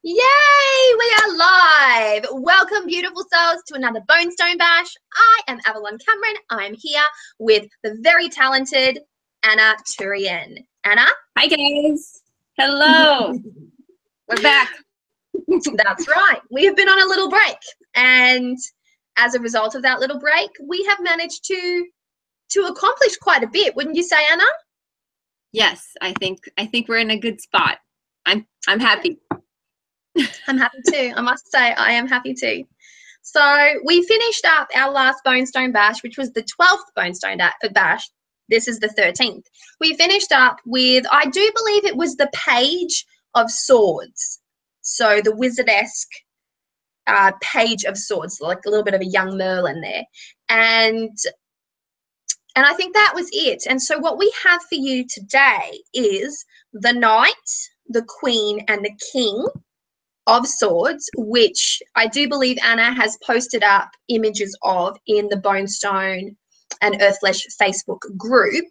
Yay! We are live. Welcome, beautiful souls, to another Bonestone Bash. I am Avalon Cameron. I'm here with the very talented Anna Turian. Anna? Hi, guys. Hello. We're back. That's right. We have been on a little break. And as a result of that little break, we have managed to accomplish quite a bit. Wouldn't you say, Anna? Yes, I think we're in a good spot. I'm happy. I'm happy too. I must say I am happy too. So we finished up our last Bonestone Bash, which was the 12th Bonestone Bash. This is the 13th. We finished up with, I do believe it was the Page of Swords. So the wizard-esque Page of Swords, like a little bit of a young Merlin there. And I think that was it. And so what we have for you today is the Knight, the Queen, and the King of Swords, which I do believe Anna has posted up images of in the Bonestone and Earthflesh Facebook group.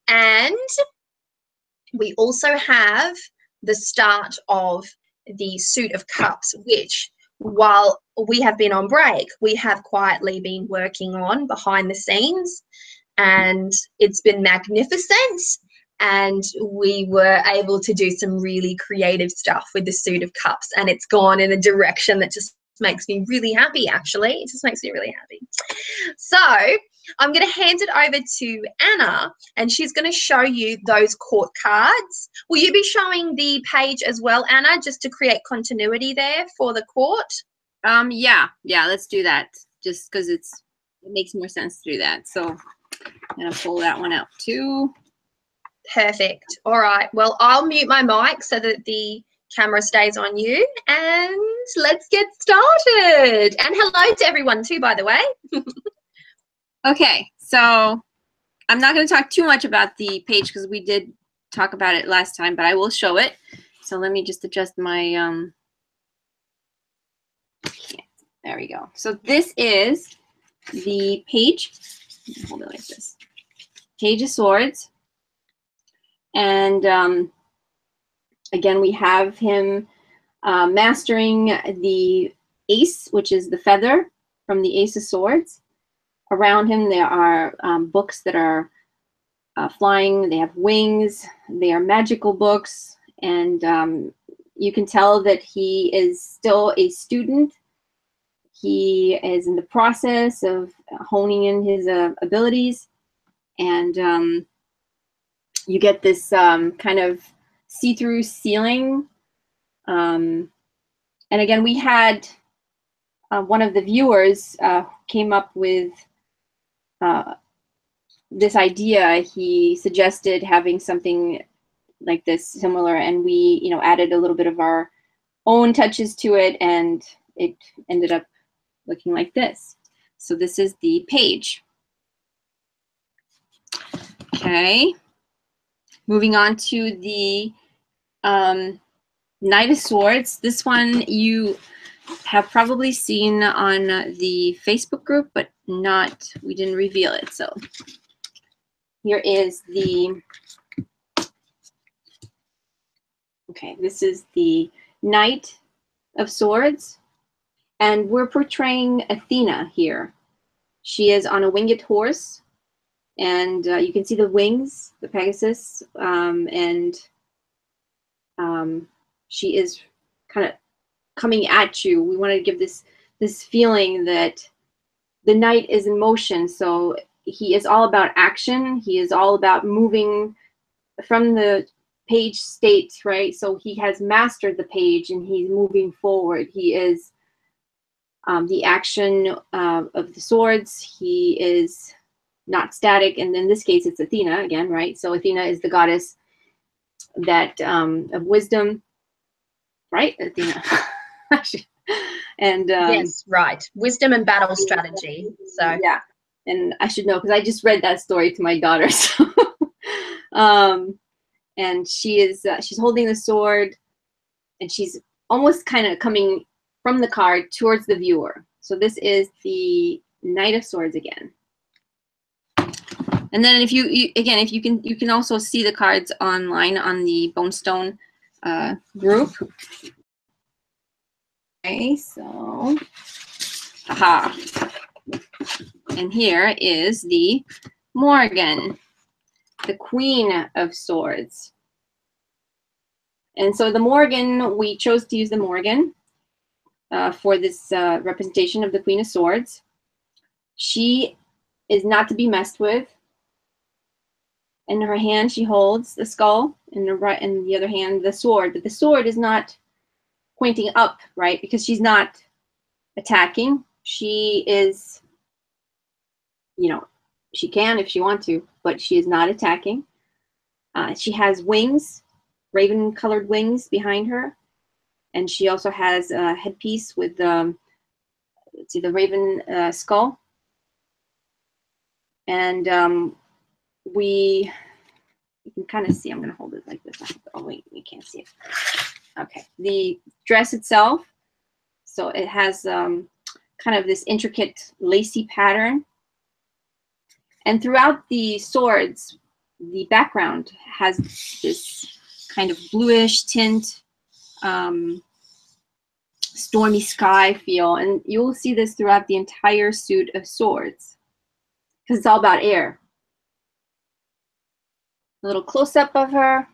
And we also have the start of the Suit of Cups, which, while we have been on break, we have quietly been working on behind the scenes, and it's been magnificent. And we were able to do some really creative stuff with the Suit of Cups, and it's gone in a direction that just makes me really happy, actually. It just makes me really happy. So I'm going to hand it over to Anna, and she's going to show you those court cards. Will you be showing the page as well, Anna, just to create continuity there for the court? Yeah, let's do that, just because it makes more sense to do that. So I'm going to pull that one out too. Perfect. All right. Well, I'll mute my mic so that the camera stays on you, and let's get started. And hello to everyone too, by the way. Okay, so I'm not going to talk too much about the page because we did talk about it last time, but I will show it. So let me just adjust my, there we go. So this is the page, hold it like this, Page of Swords. And again, we have him mastering the ace, which is the feather from the Ace of Swords. Around him, there are books that are flying. They have wings. They are magical books. And you can tell that he is still a student. He is in the process of honing in his abilities. And you get this kind of see-through ceiling. And again, we had one of the viewers came up with this idea. He suggested having something like this similar, and we, added a little bit of our own touches to it, and it ended up looking like this. So this is the page. Okay. Moving on to the Knight of Swords. This one you have probably seen on the Facebook group, but we didn't reveal it. So here is this is the Knight of Swords. And we're portraying Athena here. She is on a winged horse. And you can see the wings, the Pegasus, and she is kind of coming at you. We want to give this feeling that the knight is in motion. So he is all about action. He is all about moving from the page state, right? So he has mastered the page and he's moving forward. He is the action of the swords. He is not static, and in this case it's Athena again, right? So Athena is the goddess that of wisdom, right? Athena. And yes, right, wisdom and battle strategy. So yeah, and I should know because I just read that story to my daughter. So and she's holding the sword, and she's almost kind of coming from the card towards the viewer. So this is the Knight of Swords again. And then if you can also see the cards online on the Bonestone group. Okay, so, aha. And here is the Morgan, the Queen of Swords. And so the Morgan, we chose to use the Morgan for this representation of the Queen of Swords. She is not to be messed with. In her hand, she holds the skull, in the other hand, the sword. But the sword is not pointing up, right? Because she's not attacking. She is, you know, she can if she wants to, but she is not attacking. She has wings, raven-colored wings behind her, and she also has a headpiece with let's see, the raven skull. And you can kind of see, I'm going to hold it like this. Oh, wait, you can't see it. Okay, the dress itself, so it has kind of this intricate lacy pattern. And throughout the swords, the background has this kind of bluish tint, stormy sky feel. And you will see this throughout the entire suit of swords, because it's all about air. A little close-up of her.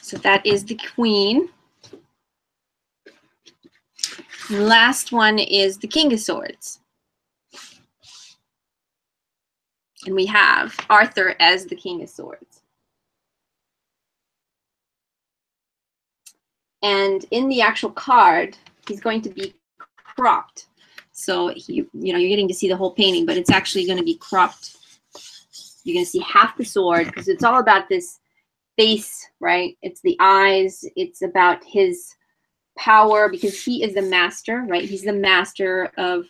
So that is the Queen. The last one is the King of Swords. And we have Arthur as the King of Swords. And in the actual card, he's going to be cropped. So you're getting to see the whole painting, but it's actually going to be cropped. You're going to see half the sword, because it's all about this face, right? It's the eyes. It's about his power, because he is the master, right? He's the master of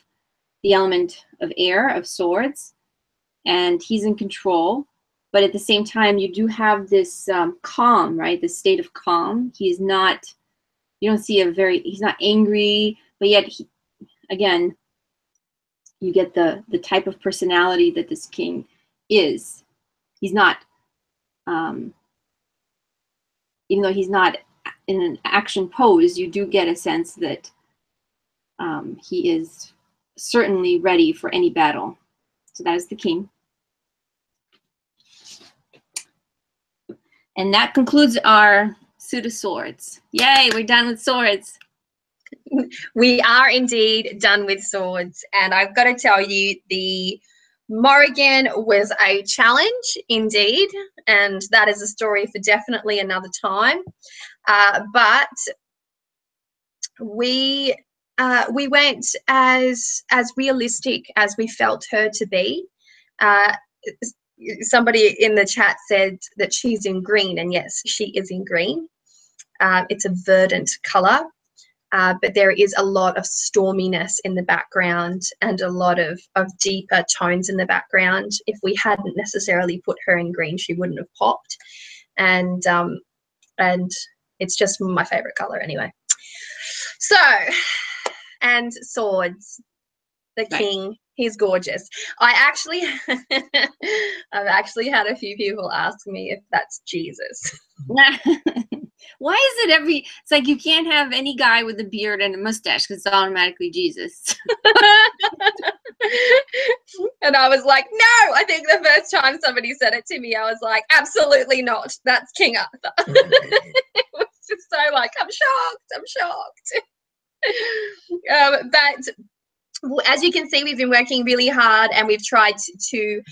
the element of air, of swords, and he's in control. But at the same time, you do have this calm, right? This state of calm. He's not, you don't see he's not angry, but yet again, you get the type of personality that this king is. He's not, even though he's not in an action pose, you do get a sense that he is certainly ready for any battle. So that is the king. And that concludes our suit of swords. Yay, we're done with swords. We are indeed done with swords, and I've got to tell you, the Morrigan was a challenge indeed, and that is a story for definitely another time. But we went as realistic as we felt her to be. Somebody in the chat said that she's in green, and yes, she is in green. It's a verdant color. But there is a lot of storminess in the background and a lot of deeper tones in the background. If we hadn't necessarily put her in green, she wouldn't have popped. And it's just my favorite color anyway. So, and swords, the king, he's gorgeous. I've actually had a few people ask me if that's Jesus. Why is it it's like you can't have any guy with a beard and a mustache because it's automatically Jesus. And I was like, no, I think the first time somebody said it to me, I was like, absolutely not. That's King Arthur. It was just so like, I'm shocked. But as you can see, we've been working really hard, and we've tried to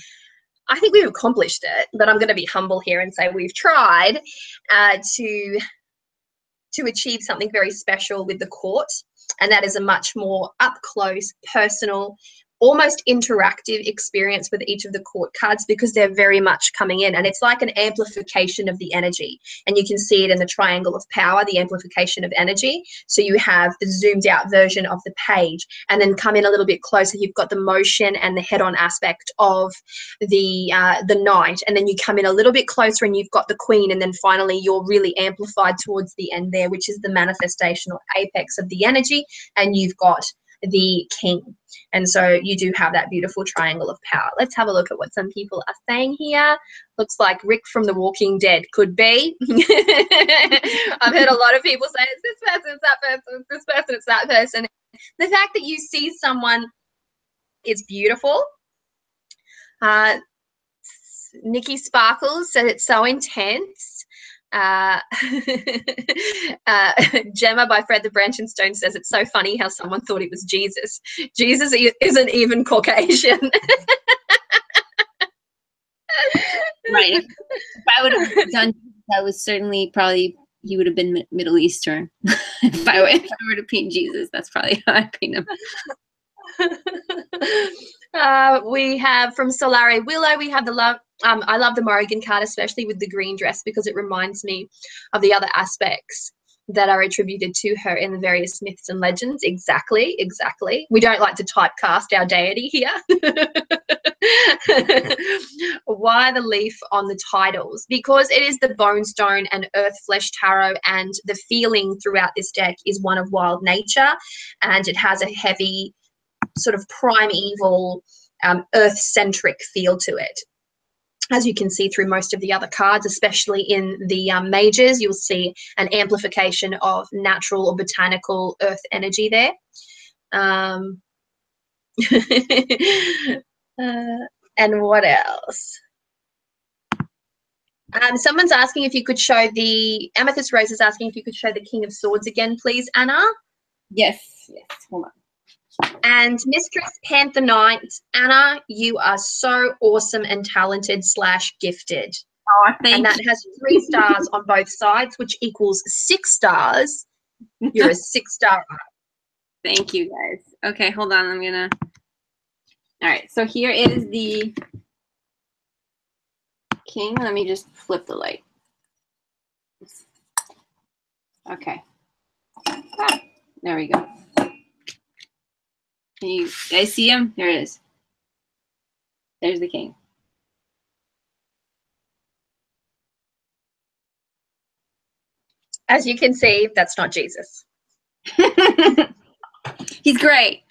I think we've accomplished it, but I'm going to be humble here and say we've tried to achieve something very special with the court, and that is a much more up close, personal, almost interactive experience with each of the court cards, because they're very much coming in, and it's like an amplification of the energy, and you can see it in the triangle of power, the amplification of energy. So you have the zoomed out version of the page, and then come in a little bit closer, you've got the motion and the head-on aspect of the knight, and then you come in a little bit closer and you've got the queen, and then finally you're really amplified towards the end there, which is the manifestation or apex of the energy, and you've got the king. And so you do have that beautiful triangle of power. Let's have a look at what some people are saying here. Looks like Rick from The Walking Dead could be. I've heard a lot of people say it's this person, it's that person, it's this person, it's that person. The fact that you see someone is beautiful. Nikki Sparkles said it's so intense. Gemma by Fred the Branch and Stone says it's so funny how someone thought it was Jesus. Jesus isn't even Caucasian. Right. If I would have done that, was certainly probably he would have been Middle Eastern. if I were to paint Jesus, that's probably how I paint him. We have from Solare Willow, we have the love. I love the Morrigan card, especially with the green dress, because it reminds me of the other aspects that are attributed to her in the various myths and legends. Exactly, exactly. We don't like to typecast our deity here. Why the leaf on the titles? Because it is the Bonestone and Earth Flesh Tarot, and the feeling throughout this deck is one of wild nature, and it has a heavy sort of primeval, earth-centric feel to it. As you can see through most of the other cards, especially in the majors, you'll see an amplification of natural or botanical earth energy there. And what else? Someone's asking if you could show the, Amethyst Rose is asking if you could show the King of Swords again, please, Anna. Yes, yes, hold on. And Mistress Panther Knight, Anna, you are so awesome and talented / gifted. Oh, thank and that you. has 3 stars on both sides, which equals 6 stars. You're a 6-star. Thank you, guys. Okay, hold on. I'm gonna. All right, so here is the king. Let me just flip the light. Okay. Ah, there we go. Can you guys see him? There it is. There's the king. As you can see, that's not Jesus. He's great.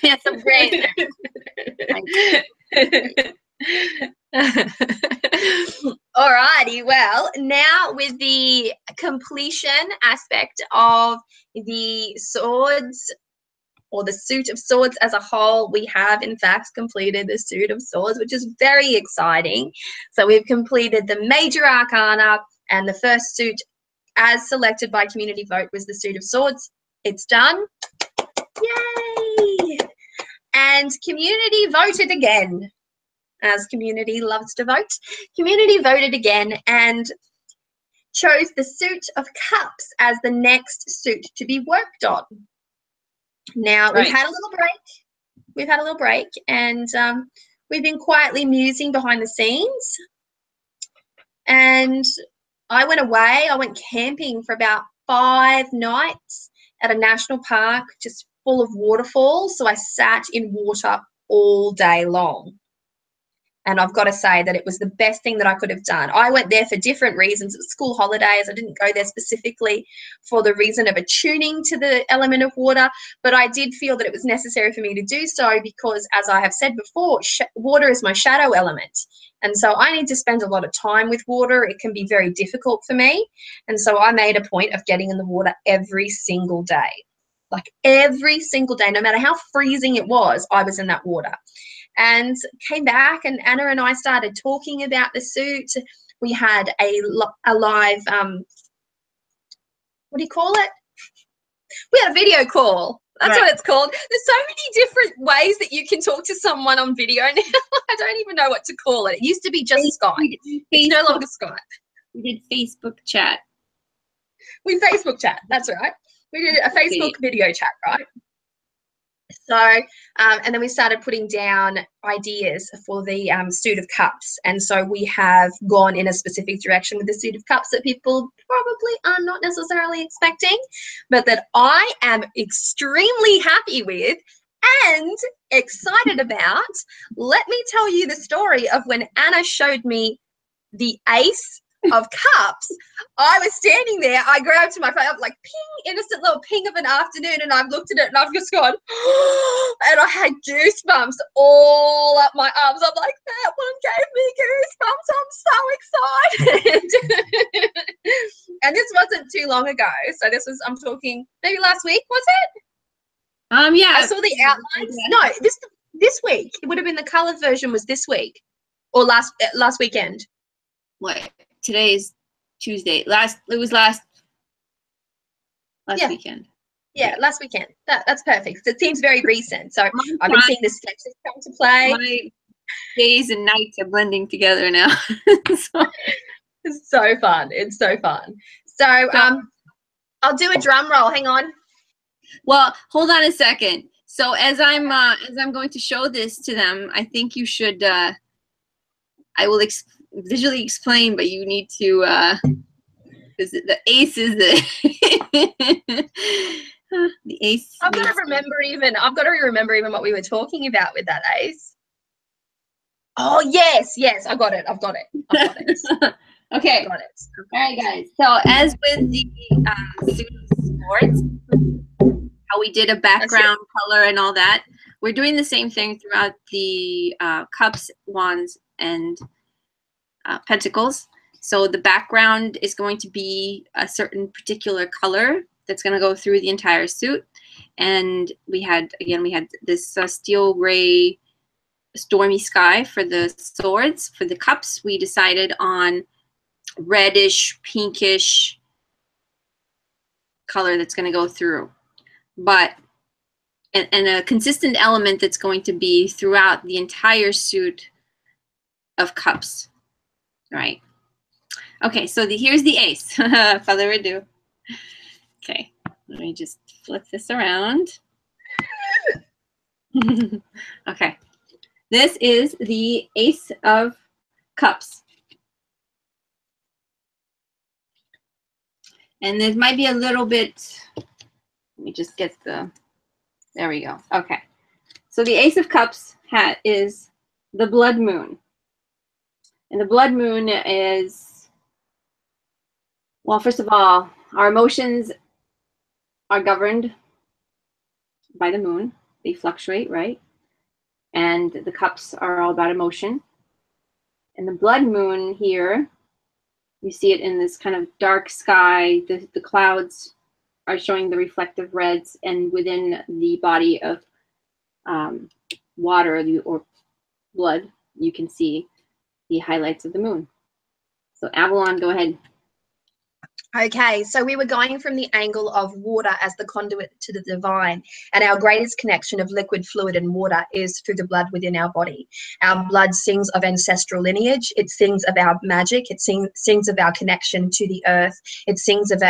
Yes, I'm great. Alrighty, well, now with the completion aspect of the swords, or the suit of swords as a whole, we have in fact completed the suit of swords, which is very exciting. So we've completed the major arcana, and the first suit as selected by community vote was the suit of swords. It's done. Yay! And community voted again, as community loves to vote. Community voted again and chose the suit of cups as the next suit to be worked on. Now, Right. we've had a little break. And we've been quietly musing behind the scenes. And I went away. I went camping for about 5 nights at a national park, just full of waterfalls. So I sat in water all day long. And I've got to say that it was the best thing that I could have done. I went there for different reasons. It was school holidays. I didn't go there specifically for the reason of attuning to the element of water, but I did feel that it was necessary for me to do so because, as I have said before, water is my shadow element. And so I need to spend a lot of time with water. It can be very difficult for me. And so I made a point of getting in the water every single day. Like every single day, no matter how freezing it was, I was in that water. And came back, and Anna and I started talking about the suit. We had a live, what do you call it? We had a video call. That's Right. what it's called. There's so many different ways that you can talk to someone on video now. I don't even know what to call it. It used to be just Skype. It's no longer Skype. We did Facebook chat. We Facebook chat. That's right. We did a Facebook video chat, right? So, and then we started putting down ideas for the suit of cups. And so we have gone in a specific direction with the suit of cups that people probably are not necessarily expecting, but that I am extremely happy with and excited about. Let me tell you the story of when Anna showed me the ace of cups, I was standing there. I grabbed to my phone, I'm like, ping, innocent little ping of an afternoon, and I've looked at it and I've just gone, and I had goosebumps all up my arms. I'm like, that one gave me goosebumps. I'm so excited. And this wasn't too long ago. So this was, I'm talking maybe last week, was it? Yeah. I saw the outlines. No, this week. It would have been the colored version was this week or last weekend. What? Today is Tuesday. It was last weekend. Yeah, last weekend. That's perfect. It seems very recent. So I've been seeing the sketches come to play. My days and nights are blending together now. So. It's so fun. It's so fun. So I'll do a drum roll. Hang on. Well, hold on a second. So as I'm going to show this to them, I think you should. I will visually explain, but you need to. Because the ace is the the ace. I've got to remember even what we were talking about with that ace. Oh yes, I got it. I've got it. Okay. Got it. All right, guys. So as with the suit of swords, how we did a background color and all that, we're doing the same thing throughout the cups, wands, and pentacles. So the background is going to be a certain particular color that's going to go through the entire suit. And we had this steel gray stormy sky for the swords. For the cups, we decided on reddish, pinkish color that's going to go through. But and a consistent element that's going to be throughout the entire suit of cups. All right. Okay, so here's the ace. Further ado. Okay, let me just flip this around. Okay, this is the Ace of Cups. And this might be a little bit, let me just get there we go. Okay, so the Ace of Cups is the blood moon. And the blood moon is, well, first of all, our emotions are governed by the moon. They fluctuate, right? And the cups are all about emotion. And the blood moon here, you see it in this kind of dark sky. The clouds are showing the reflective reds, and within the body of water or blood, you can see the highlights of the moon. So Avalon, go ahead. Okay, so we were going from the angle of water as the conduit to the divine, and our greatest connection of liquid, fluid, and water is through the blood within our body. Our blood sings of ancestral lineage. It sings of our magic. It sings of our connection to the earth. It sings of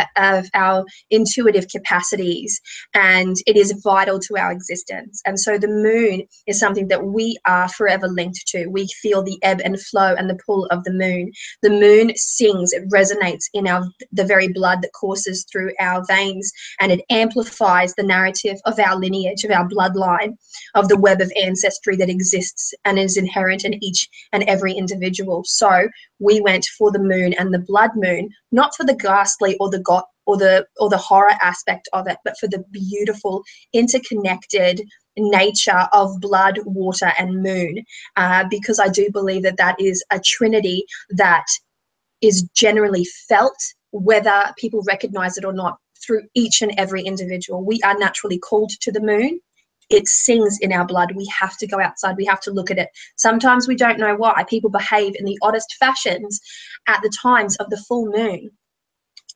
our intuitive capacities, and it is vital to our existence. And so the moon is something that we are forever linked to. We feel the ebb and flow and the pull of the moon. The moon sings. It resonates in the very blood that courses through our veins, and it amplifies the narrative of our lineage, of our bloodline, of the web of ancestry that exists and is inherent in each and every individual. So we went for the moon and the blood moon, not for the ghastly or the horror aspect of it, but for the beautiful interconnected nature of blood, water, and moon, because I do believe that is a trinity that is generally felt, whether people recognize it or not, through each and every individual. We are naturally called to the moon. It sings in our blood. We have to go outside. We have to look at it. Sometimes we don't know why. People behave in the oddest fashions at the times of the full moon.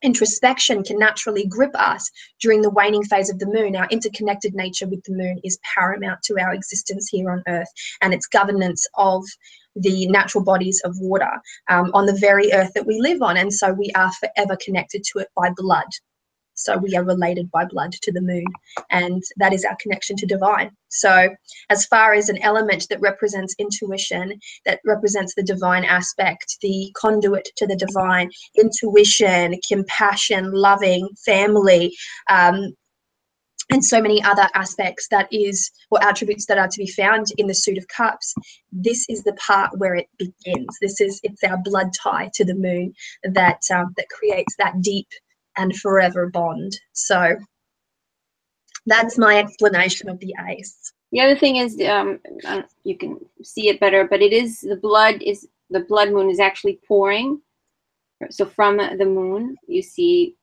Introspection can naturally grip us during the waning phase of the moon. Our interconnected nature with the moon is paramount to our existence here on Earth, and its governance of the natural bodies of water on the very earth that we live on. And so we are forever connected to it by blood. So we are related by blood to the moon, and that is our connection to divine. So as far as an element that represents intuition, that represents the divine aspect, the conduit to the divine, intuition, compassion, loving, family, and so many other aspects that is, or attributes that are to be found in the suit of cups. This is the part where it begins. It's our blood tie to the moon that creates that deep and forever bond. So that's my explanation of the ace. The other thing is, you can see it better, but it is the blood moon is actually pouring. So from the moon, you see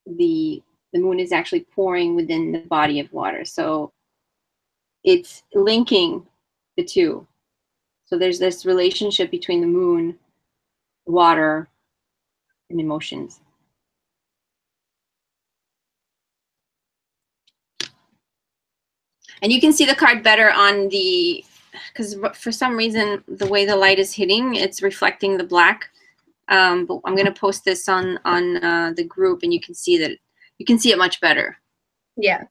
the moon is actually pouring within the body of water. So it's linking the two. So there's this relationship between the moon, water, and emotions. And you can see the card better on the, because for some reason, the way the light is hitting, it's reflecting the black. But I'm going to post this on the group, and you can see that you can see it much better. Yeah,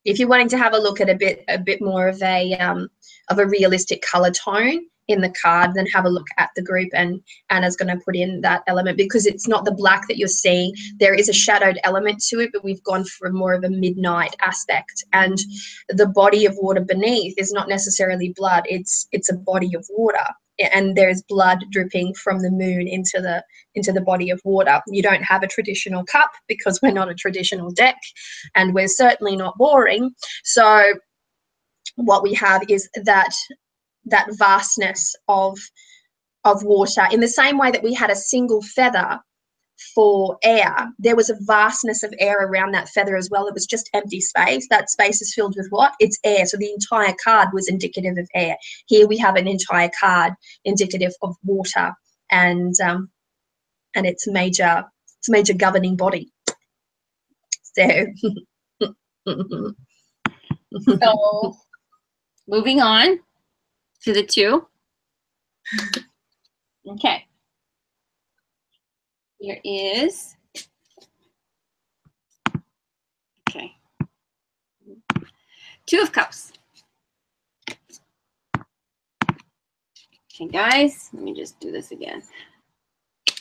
if you're wanting to have a look at a bit more of a realistic color tone in the card, then have a look at the group, and Anna's going to put in that element, because it's not the black that you're seeing. There is a shadowed element to it, but we've gone for more of a midnight aspect, and the body of water beneath is not necessarily blood. It's a body of water, and there's blood dripping from the moon into the body of water. You don't have a traditional cup because we're not a traditional deck, and we're certainly not boring. So what we have is that vastness of water. In the same way that we had a single feather for air, there was a vastness of air around that feather as well. It was just empty space. That space is filled with what? It's air. So the entire card was indicative of air. Here we have an entire card indicative of water and its major governing body. So so moving on to the 2. Okay. Here is, okay, 2 of Cups. Okay, guys, let me just do this again.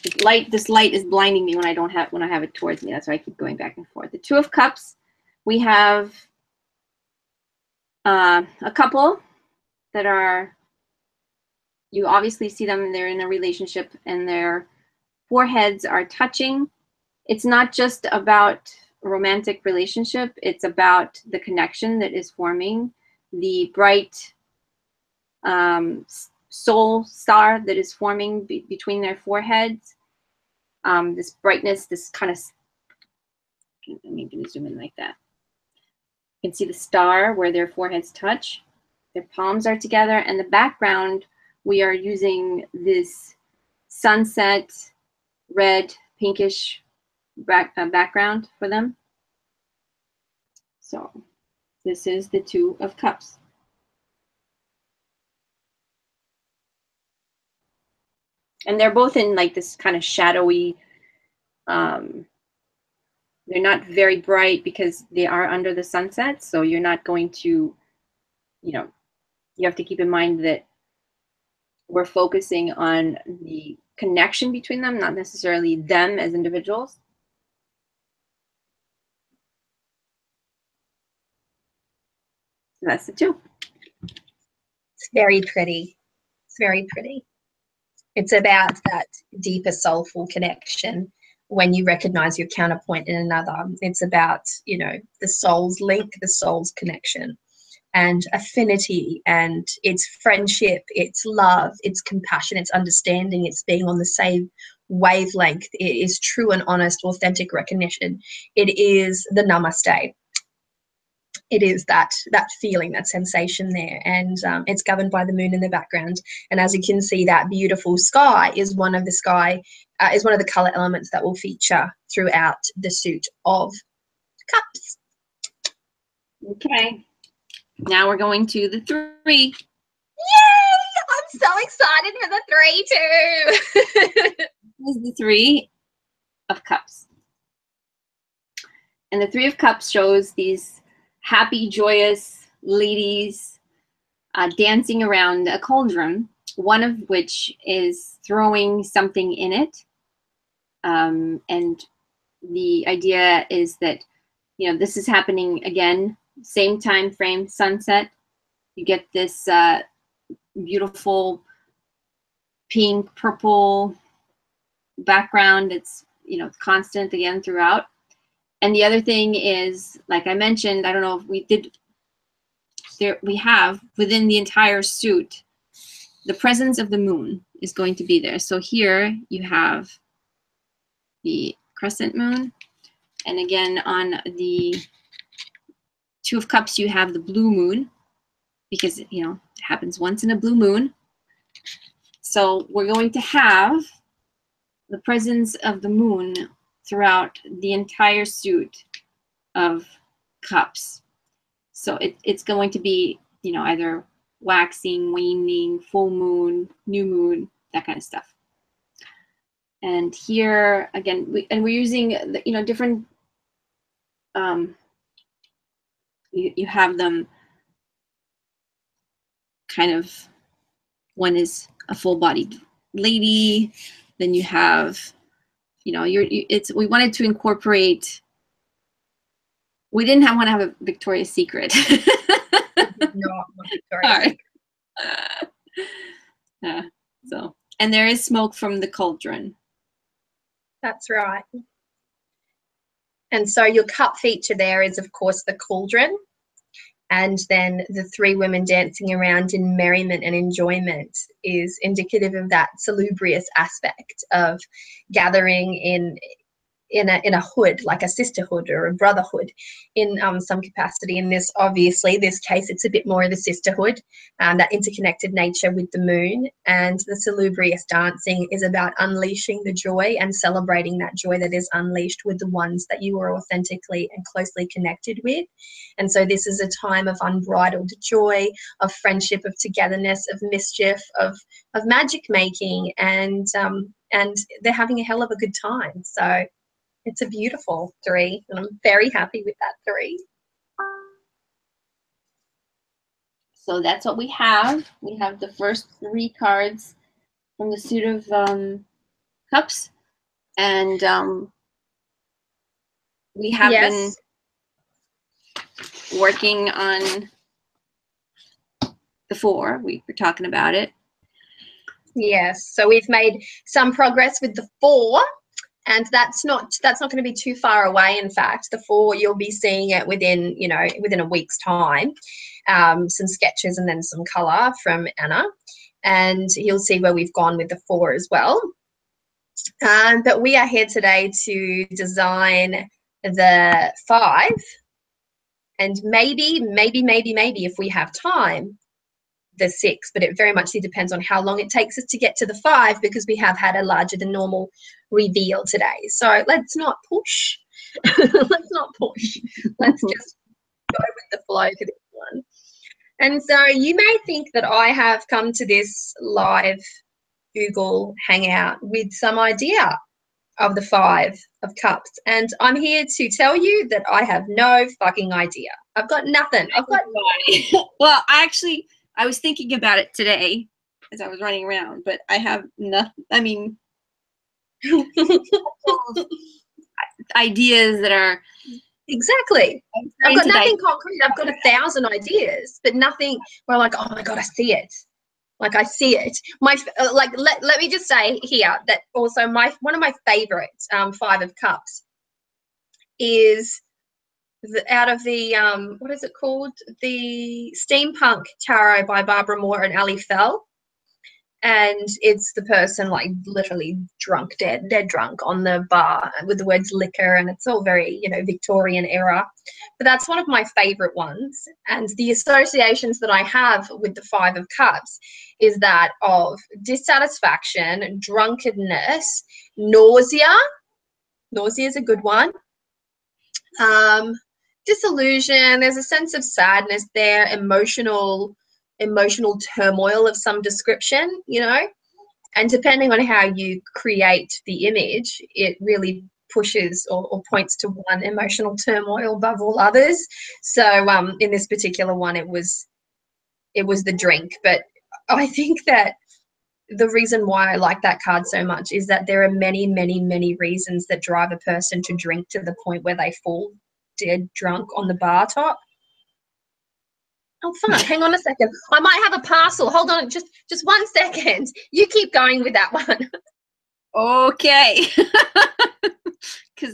This light is blinding me when I have it towards me. That's why I keep going back and forth. The 2 of Cups, we have a couple that are, you obviously see them, they're in a relationship and their foreheads are touching. It's not just about a romantic relationship, it's about the connection that is forming, the bright soul star that is forming between their foreheads. This brightness, this kind of, I'm going to zoom in like that. You can see the star where their foreheads touch. Their palms are together, and the background, we are using this sunset, red, pinkish background for them. So this is the 2 of Cups. And they're both in like this kind of shadowy, they're not very bright because they are under the sunset. So you're not going to, you have to keep in mind that we're focusing on the connection between them, not necessarily them as individuals. So that's the 2. it's very pretty. It's very pretty. It's about that deeper soulful connection when you recognize your counterpoint in another. It's about, the soul's link, the soul's connection, and affinity, and it's friendship, it's love, it's compassion, it's understanding, it's being on the same wavelength. It is true and honest, authentic recognition. It is the namaste. It is that feeling, that sensation there, and it's governed by the moon in the background. And as you can see, that beautiful sky is one of the color elements that will feature throughout the suit of cups. Okay, now we're going to the 3. Yay! I'm so excited for the 3 too. This is the 3 of Cups, and the 3 of Cups shows these happy, joyous ladies dancing around a cauldron, one of which is throwing something in it. And the idea is that you know, this is happening again, same time frame, sunset. You get this beautiful pink, purple background. It's, you know, constant again throughout. And the other thing is, like I mentioned, I don't know if we did, there we have within the entire suit, the presence of the moon is going to be there. So here you have the crescent moon. And again, on the Two of Cups, you have the blue moon, because, you know, it happens once in a blue moon. So we're going to have the presence of the moon throughout the entire suit of cups. So it's going to be, you know, either waxing, waning, full moon, new moon, that kind of stuff. And here again, we're using the, you know, different. You have them kind of. One is a full-bodied lady. Then you have, you know, we wanted to incorporate. We didn't want to have a Victoria's Secret. Not Victoria's Secret. So, and there is smoke from the cauldron. That's right. And so your cup feature there is, of course, the cauldron. And then the three women dancing around in merriment and enjoyment is indicative of that salubrious aspect of gathering in a hood, like a sisterhood or a brotherhood in some capacity. In this, obviously, this case, it's a bit more of a sisterhood, that interconnected nature with the moon. And the salubrious dancing is about unleashing the joy and celebrating that joy that is unleashed with the ones that you are authentically and closely connected with. And so this is a time of unbridled joy, of friendship, of togetherness, of mischief, of magic making, and they're having a hell of a good time. So it's a beautiful 3, and I'm very happy with that 3. So that's what we have. We have the first 3 cards from the suit of cups, and we have been working on the 4. We were talking about it. Yes, so we've made some progress with the 4. And that's not going to be too far away. In fact, the 4, you'll be seeing it within a week's time. Some sketches and then some colour from Anna, and you'll see where we've gone with the 4 as well. But we are here today to design the 5, and maybe if we have time, the 6, but it very much depends on how long it takes us to get to the 5, because we have had a larger than normal reveal today. So let's not push. Let's not push. Let's just go with the flow for this one. And so you may think that I have come to this live Google Hangout with some idea of the 5 of Cups, and I'm here to tell you that I have no fucking idea. I've got nothing. Well, I was thinking about it today as I was running around, but I have nothing. I mean, ideas that are exactly. I've got nothing concrete. I've got 1,000 ideas, but nothing where like, oh my god, I see it. Like I see it. Let me just say here that also one of my favorite 5 of Cups is out of the what is it called? The Steampunk Tarot by Barbara Moore and Ali Fell. And it's the person like literally drunk, dead drunk on the bar with the words liquor, and it's all very, Victorian era. But that's one of my favorite ones. And the associations that I have with the 5 of Cups is that of dissatisfaction, drunkenness, nausea. Nausea is a good one. Disillusion. There's a sense of sadness there, emotional turmoil of some description, and depending on how you create the image, it really pushes or points to one emotional turmoil above all others. So in this particular one, it was the drink. But I think that the reason why I like that card so much is that there are many, many, many reasons that drive a person to drink to the point where they fall dead drunk on the bar top. Oh, fun. Hang on a second. I might have a parcel. Hold on. Just 1 second. You keep going with that one. Okay. Because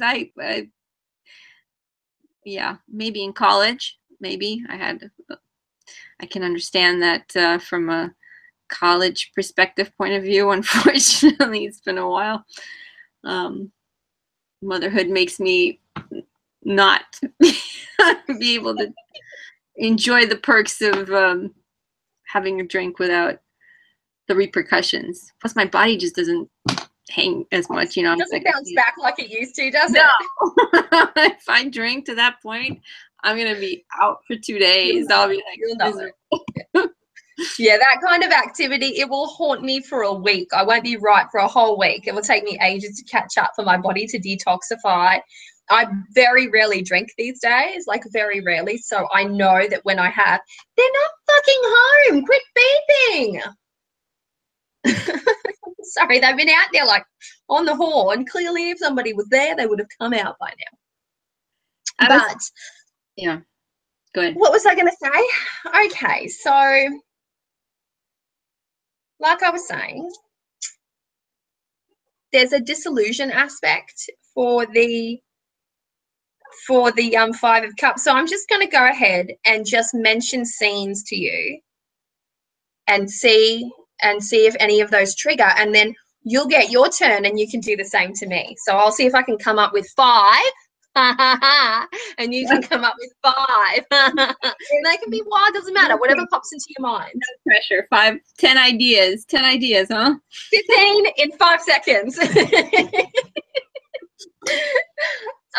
yeah, maybe in college, maybe I can understand that from a college perspective point of view. Unfortunately, it's been a while. Motherhood makes me not be able to enjoy the perks of having a drink without the repercussions. Plus, my body just doesn't hang as much, you know. It doesn't bounce back like it used to, does no. it? If I drink to that point, I'm gonna be out for 2 days. I'll be like, yeah, that kind of activity, it will haunt me for a week. I won't be right for a whole week. It will take me ages to catch up for my body to detoxify. I very rarely drink these days, like very rarely. So I know that when I have, they're not fucking home. Quit beeping. Sorry, they've been out there like on the horn. Clearly, if somebody was there, they would have come out by now. But yeah, go ahead. What was I going to say? Okay, so like I was saying, there's a disillusion aspect for the 5 of Cups. So I'm just going to go ahead and just mention scenes to you and see if any of those trigger, and then you'll get your turn and you can do the same to me. So I'll see if I can come up with 5 and you can come up with 5. They can be wild, doesn't matter, whatever pops into your mind. No pressure. 10 ideas, huh? 15 in 5 seconds.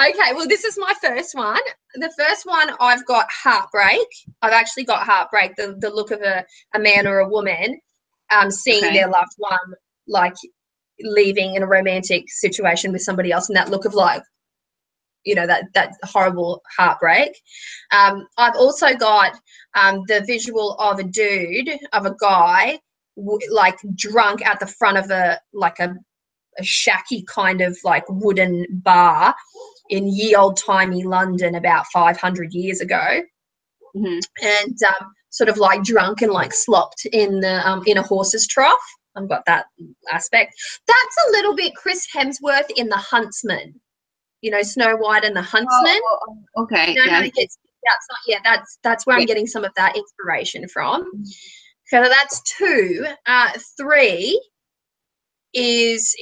Okay, well, this is my first one. The first one, I've got heartbreak. I've actually got heartbreak, the look of a man or a woman seeing their loved one, like, leaving in a romantic situation with somebody else, and that look of, like, you know, that horrible heartbreak. I've also got the visual of a dude, of a guy, like, drunk at the front of a shacky kind of, like, wooden bar in ye old timey London about 500 years ago. Mm-hmm. And sort of like drunk and like slopped in a horse's trough. I've got that aspect. That's a little bit Chris Hemsworth in The Huntsman. You know, Snow White and the Huntsman. Oh, okay. You know how he gets outside? Yeah, that's where I'm getting some of that inspiration from. So that's 2. 3 is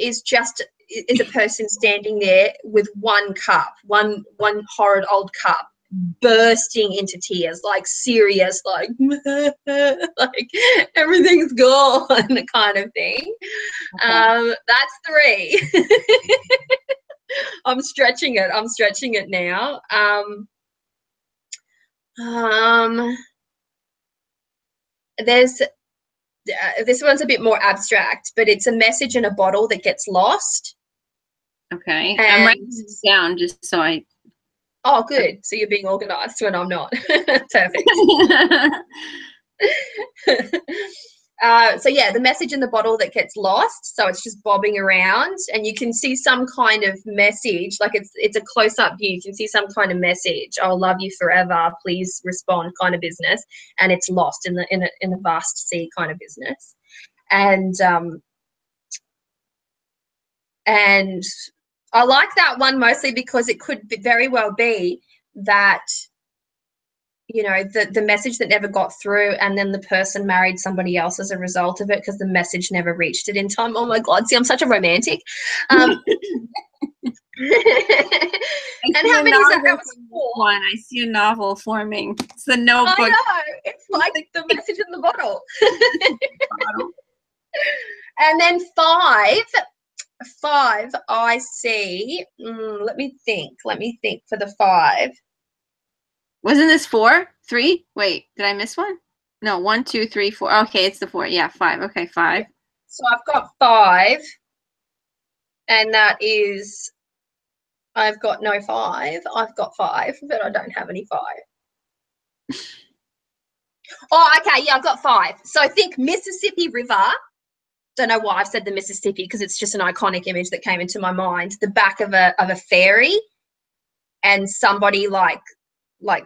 a person standing there with one cup, one horrid old cup, bursting into tears, like serious, like like everything's gone kind of thing. Okay. That's 3. I'm stretching it now. There's this one's a bit more abstract, but it's a message in a bottle that gets lost. Okay. And I'm writing this down just so I... Oh, good. So you're being organized when I'm not. Perfect. So yeah, the message in the bottle that gets lost. So it's just bobbing around, and you can see some kind of message, like it's a close-up view. You can see some kind of message. I'll love you forever. Please respond, kind of business. And it's lost in the vast sea, kind of business. And I like that one mostly because it could very well be that, you know, the message that never got through, and then the person married somebody else as a result of it because the message never reached it in time. Oh my God, see, I'm such a romantic. And how many is that? That was 4. One. I see a novel forming. It's the Notebook. I know. It's like the message in the bottle. And then 5, I see. Let me think for the 5. Wasn't this 4? 3? Wait, did I miss one? No, 1, 2, 3, 4. Okay, it's the 4. Yeah, 5. Okay, 5. So I've got 5, and that is, I've got no 5. I've got 5, but I don't have any 5. Oh, okay, yeah, I've got 5. So think Mississippi River. Don't know why I've said the Mississippi, because it's just an iconic image that came into my mind. The back of a ferry. and somebody like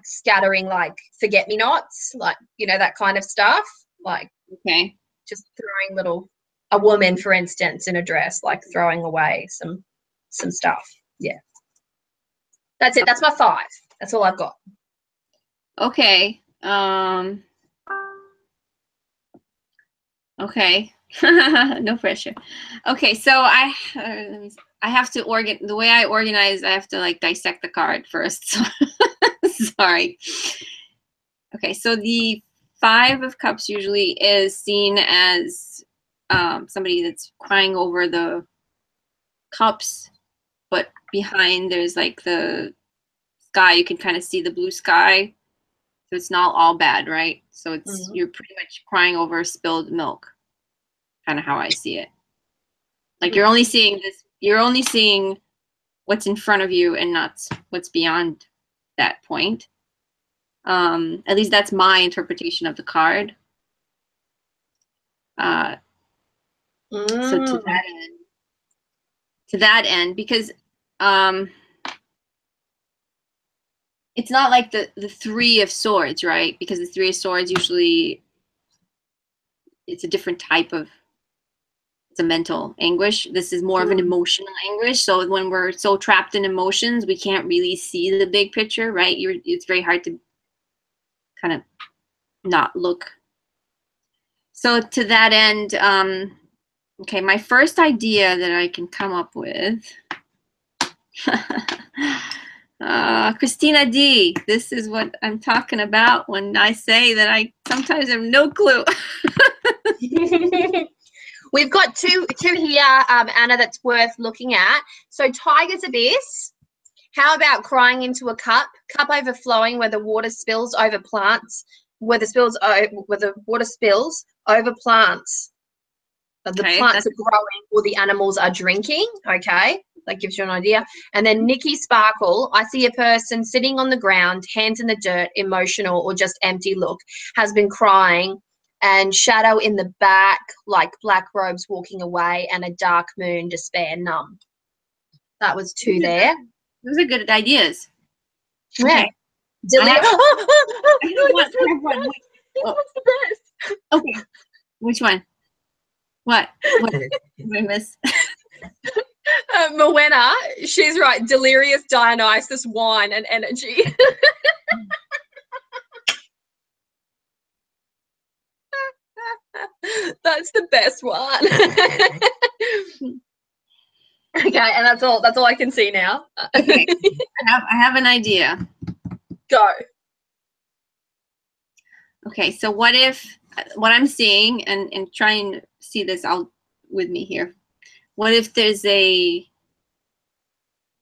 scattering like forget-me-nots, like, you know, that kind of stuff, like Okay. just throwing a woman, for instance, in a dress, like throwing away some stuff. Yeah, that's it. That's my 5. That's all I've got. Okay. Okay. No pressure. Okay, so I have to the way I organize, I have to like dissect the card first. Sorry. Okay, so the 5 of Cups usually is seen as somebody that's crying over the cups, but behind there's like the sky. You can kind of see the blue sky. So it's not all bad, right? So it's you're pretty much crying over spilled milk. Kind of how I see it. Like you're only seeing what's in front of you and not what's beyond that point. At least that's my interpretation of the card. So to that end, because it's not like the 3 of Swords, right? Because the 3 of Swords usually it's a different type of, it's a mental anguish. This is more of an emotional anguish. So when we're so trapped in emotions, we can't really see the big picture, right? It's very hard to kind of not look. So to that end, okay, my first idea that I can come up with, Christina D, this is what I'm talking about when I say that I sometimes have no clue. We've got two here, Anna, that's worth looking at. So Tiger's Abyss. How about crying into a cup overflowing where the water spills over plants, where the water spills over plants. The plants are growing or the animals are drinking, okay? That gives you an idea. And then Nikki Sparkle, I see a person sitting on the ground, hands in the dirt, emotional or just empty look, has been crying, and shadow in the back, like black robes walking away, and a dark moon, despair, numb. That was 2 there. Those are good ideas. Yeah. Okay. What's the best? Okay. Which one? What did I miss? Moena, she's right. Delirious Dionysus, wine and energy. That's the best one. Okay, and that's all I can see now. Okay. I have an idea. Go. Okay, so what I'm seeing, and try and see this out with me here. What if there's a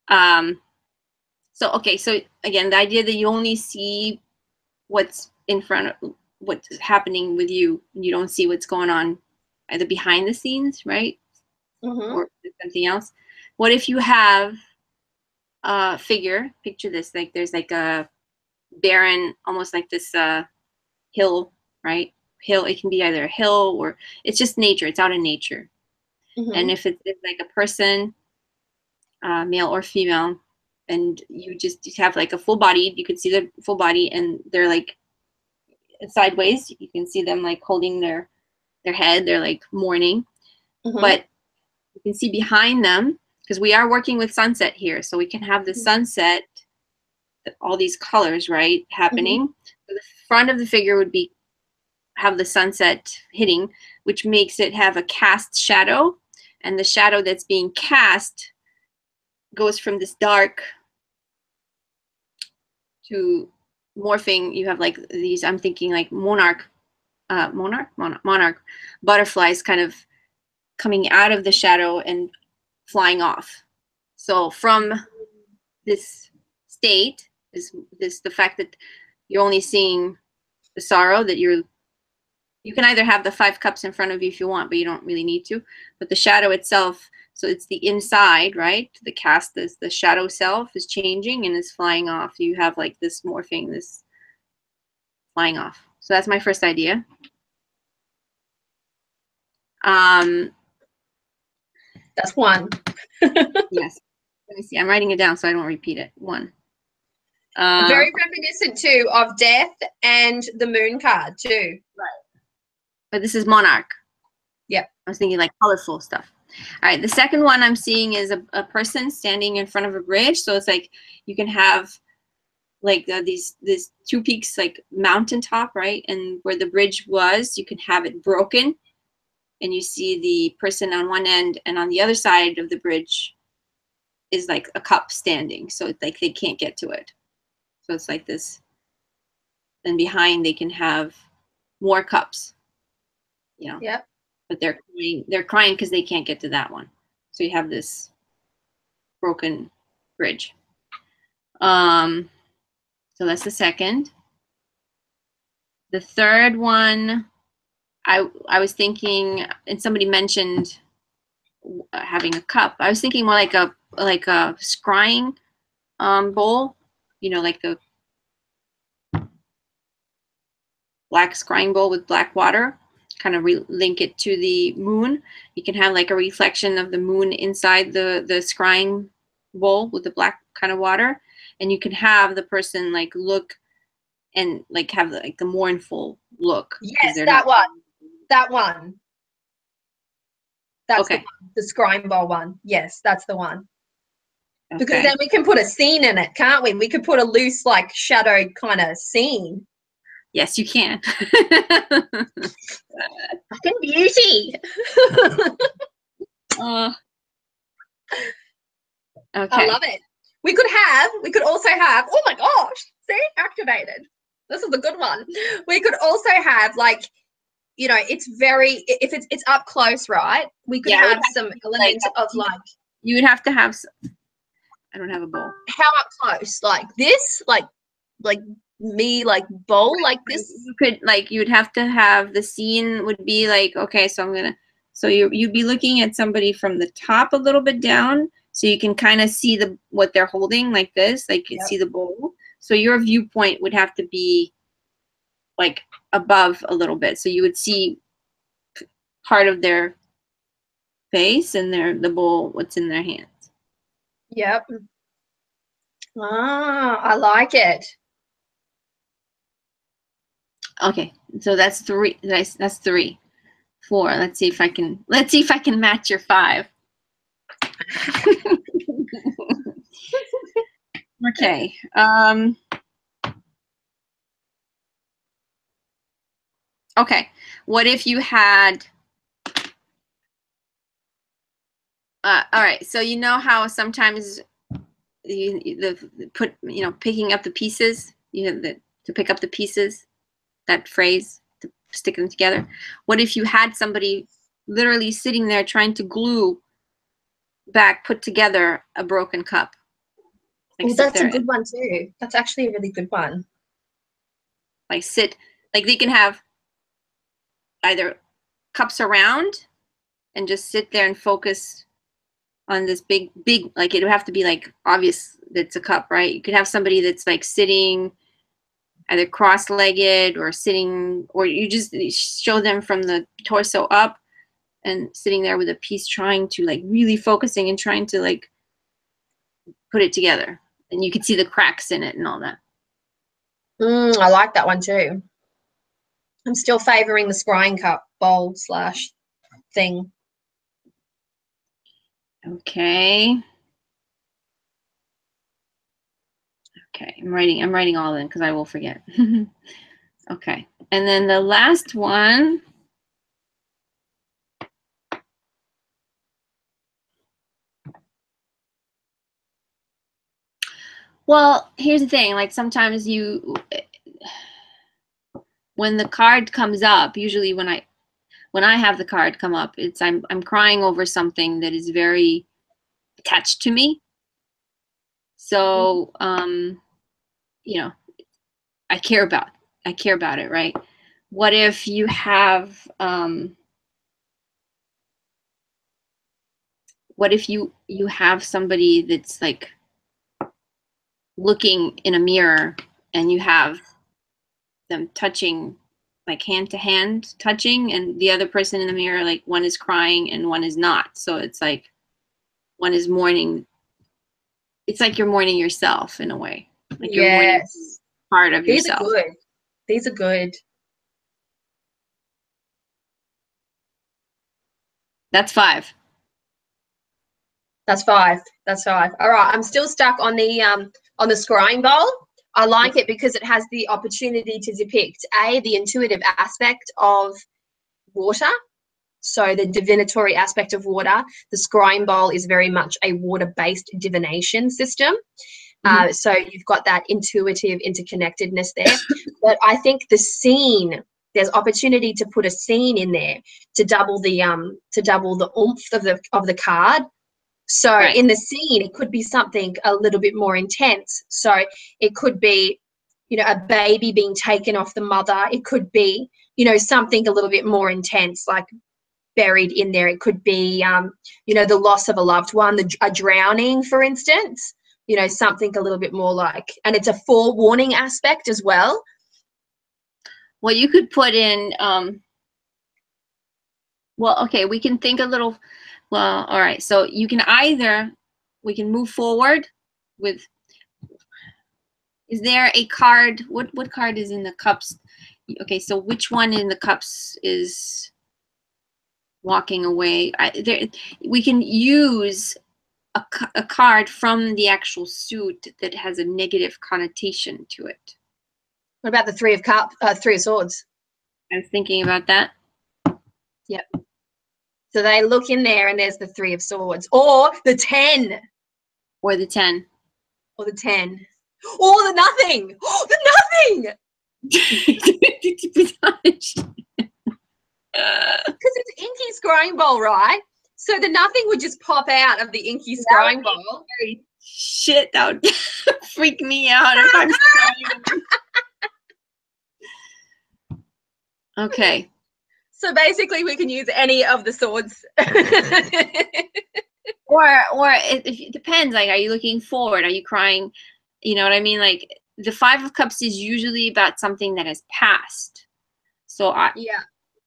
so again, the idea that you only see what's in front of what's happening with you, and you don't see what's going on either behind the scenes, right? Or something else. What if you have a figure, picture this, like there's like a barren, almost like this hill, right? Hill, it can be either a hill or it's just nature, it's out in nature. And if it's like a person, male or female, and you just have like a full body, you can see the full body, and they're like sideways, you can see them like holding their head, they're like mourning. But you can see behind them, because we are working with sunset here, so we can have the sunset, all these colors, right, happening. So the front of the figure would have the sunset hitting, which makes it have a cast shadow, and the shadow that's being cast goes from this dark to morphing. You have like these, I'm thinking like monarch butterflies kind of coming out of the shadow and flying off. So from this state is the fact that you're only seeing the sorrow, that you can either have the 5 cups in front of you if you want, but you don't really need to. But the shadow itself, so it's the inside, right? The cast, the shadow self is changing and is flying off. You have like this morphing, this flying off. So that's my first idea. That's 1. Yes. Let me see. I'm writing it down so I don't repeat it. 1. Very reminiscent too of death and the moon card too. Right. But this is monarch. Yep. I was thinking like colorful stuff. All right. The second one I'm seeing is a person standing in front of a bridge. So it's like you can have like these two peaks, like mountaintop, right? And where the bridge was, you can have it broken. And you see the person on one end, and on the other side of the bridge is like a cup standing. So it's like they can't get to it. So it's like this. Then behind they can have more cups, you know. Yep. But they're crying because they can't get to that one. So you have this broken bridge. So that's the second. The third one, I was thinking, and somebody mentioned having a cup. I was thinking more like a scrying bowl, you know, like the black scrying bowl with black water, kind of link it to the moon. You can have like a reflection of the moon inside the scrying bowl with the black kind of water, and you can have the person like look and like have like the mournful look. Yes, that one. That one. That's okay. The scrying bowl one. Yes, that's the one. Okay. Because then we can put a scene in it, can't we? We could put a loose, like, shadowed kind of scene. Yes, you can. Fucking beauty. Okay. I love it. We could also have, oh my gosh, see, activated. This is a good one. We could also have, like, you know, it's very, if it's up close, right? We could have some elements of like. You would have to have, I don't have a bowl. How up close? Like this? Like me, like bowl like this? You could, like, you would have to have, the scene would be like, okay, so I'm gonna, so you'd be looking at somebody from the top a little bit down, so you can kind of see what they're holding like this, like you see the bowl. So your viewpoint would have to be like above a little bit, so you would see part of their face and the bowl, what's in their hands. Yep. Ah, I like it. Okay, so that's 3. That's 3. 4. Let's see if I can match your 5. Okay. Okay. What if you had? All right. So you know how sometimes picking up the pieces. You know to pick up the pieces. That phrase, to stick them together. What if you had somebody literally sitting there trying to put together a broken cup? Like, well, that's a good one too. That's actually a really good one. Like they can have either cups around and just sit there and focus on this big, like it would have to be like obvious that it's a cup, right? You could have somebody that's like sitting either cross-legged or sitting, or you just show them from the torso up and sitting there with a piece, trying to like really focusing and trying to like put it together, and you can see the cracks in it and all that. I like that one too. I'm still favoring the scrying cup bowl / thing. Okay. Okay, I'm writing all in because I will forget. Okay, and then the last one. Well, here's the thing. Like sometimes when the card comes up, usually when I have the card come up, I'm crying over something that is very attached to me. So, you know, I care about it, right? What if you have, you have somebody that's like looking in a mirror, and you have them touching, like hand to hand touching, and the other person in the mirror, like one is crying and one is not. So it's like one is mourning. It's like you're mourning yourself in a way. like your mourning Yes. part of These yourself. are good. These are good. That's 5. That's 5. That's 5. All right. I'm still stuck on the scrying bowl. I like it because it has the opportunity to depict the intuitive aspect of water. So the divinatory aspect of water. The scrying bowl is very much a water-based divination system. So you've got that intuitive interconnectedness there. But I think the scene, there's opportunity to put a scene in there to double the oomph of the card. So in the scene, it could be something a little bit more intense. So it could be, a baby being taken off the mother. It could be, something a little bit more intense, like buried in there. It could be, the loss of a loved one, a drowning, for instance. Something a little bit more like, and it's a forewarning aspect as well. Well, you could put in, well, okay, we can think a little, well, all right. So you can we can move forward with, is there a card? What card is in the cups? Okay, so which one in the cups is walking away? We can use a card from the actual suit that has a negative connotation to it. What about the Three of Swords? I was thinking about that. Yep. So they look in there and there's the Three of Swords, or the 10. Or the 10. Or the 10. Or the nothing. Oh, the nothing. Because it's inky scrying bowl, right? So the nothing would just pop out of the inky scrying bowl. Shit, that would freak me out if I'm scrying. Okay. So basically, we can use any of the swords. or it depends. Like, are you looking forward? Are you crying? You know what I mean? Like, the 5 of Cups is usually about something that has passed. So yeah.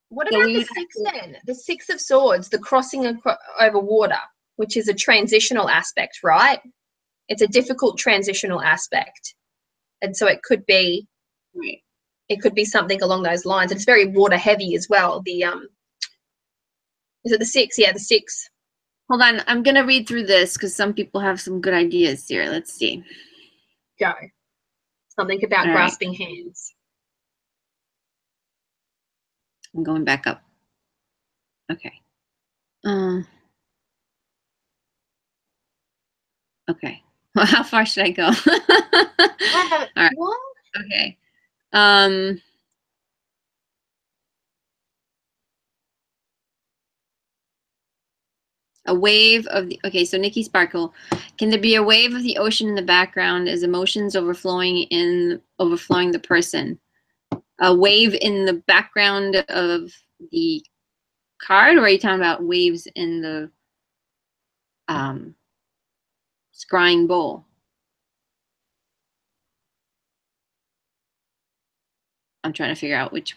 What about the 6 then? The 6 of Swords, the crossing over water, which is a transitional aspect, right? It's a difficult transitional aspect, and so it could be. Right. It could be something along those lines. It's very water heavy as well. The is it the 6? Yeah, the 6. Hold on, I'm gonna read through this because some people have some good ideas here. Let's see. Go. Something about grasping hands. I'm going back up. Okay. Okay. Well, how far should I go? All right. What? Okay. A wave of the, okay, so Nikki Sparkle. Can there be a wave of the ocean in the background as emotions overflowing the person? A wave in the background of the card, or are you talking about waves in the scrying bowl? I'm trying to figure out which.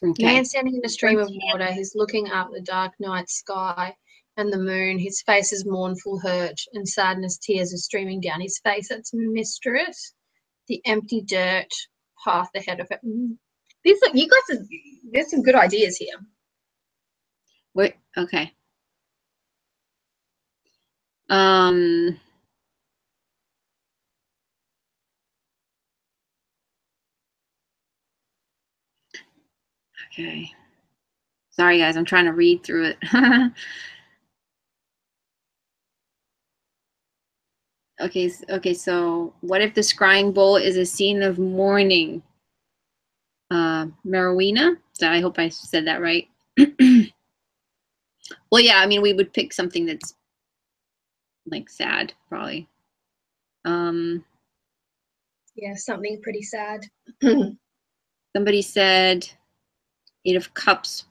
Okay. Man standing in a stream of water, he's looking up the dark night sky and the moon. His face is mournful, hurt, and sadness. Tears are streaming down his face. That's Mistress. The empty dirt path ahead of it. You guys, there's some good ideas here. Wait, okay. Okay. Sorry, guys. I'm trying to read through it. Okay, so what if the scrying bowl is a scene of mourning? Marowina? I hope I said that right. Well, yeah, I mean, we would pick something that's like sad, probably. Yeah, something pretty sad. Somebody said 8 of Cups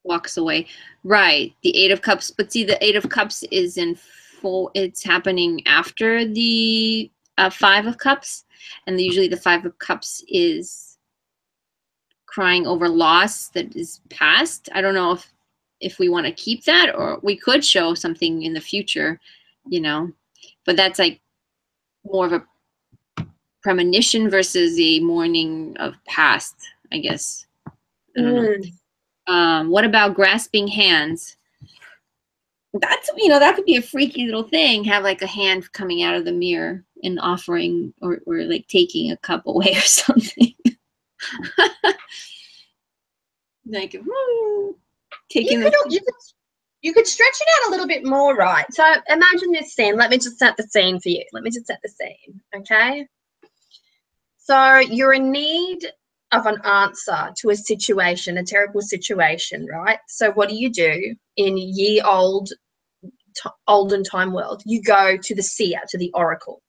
walks away. Right, the 8 of Cups. But see, the 8 of Cups is in full. It's happening after the 5 of Cups. And usually the 5 of Cups is crying over loss that is past. I don't know if if we want to keep that, or we could show something in the future, you know, but that's like more of a premonition versus a mourning of past, I guess. I don't know. What about grasping hands? That's, you know, that could be a freaky little thing. Have like a hand coming out of the mirror and offering or like taking a cup away or something. Like taking you could stretch it out a little bit more, right? So imagine this scene. Let me just set the scene for you. Let me just set the scene, okay? So you're in need of an answer to a situation, a terrible situation, right? So what do you do in olden time world? You go to the seer, to the oracle.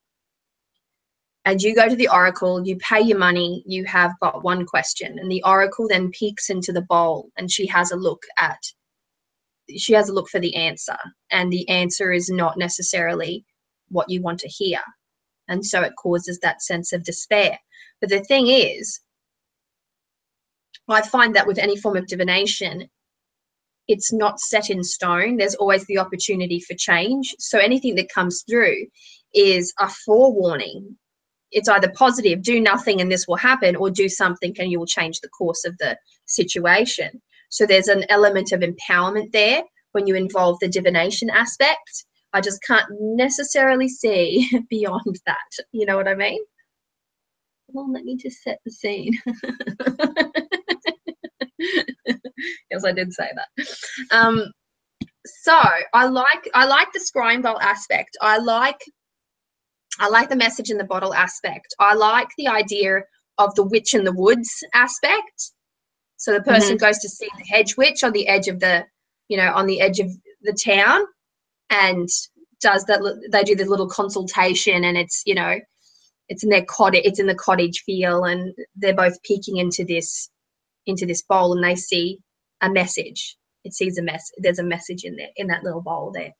And you go to the oracle, you pay your money, you have got one question, and the oracle then peeks into the bowl and she has a look for the answer, and the answer is not necessarily what you want to hear. And so it causes that sense of despair. But the thing is, I find that with any form of divination, it's not set in stone. There's always the opportunity for change. So anything that comes through is a forewarning. It's either positive, do nothing and this will happen, or do something and you will change the course of the situation. So there's an element of empowerment there when you involve the divination aspect. I just can't necessarily see beyond that. You know what I mean? Well, let me just set the scene. Yes, I did say that. So I like the scrying bowl aspect. I like the message in the bottle aspect. I like the idea of the witch in the woods aspect. So the person goes to see the hedge witch on the edge of the, you know, on the edge of the town, and does that. They do the little consultation, and it's, you know, it's in their cottage. It's in the cottage feel, and they're both peeking into this bowl, and they see a message. It sees a mess. There's a message in there, in that little bowl there.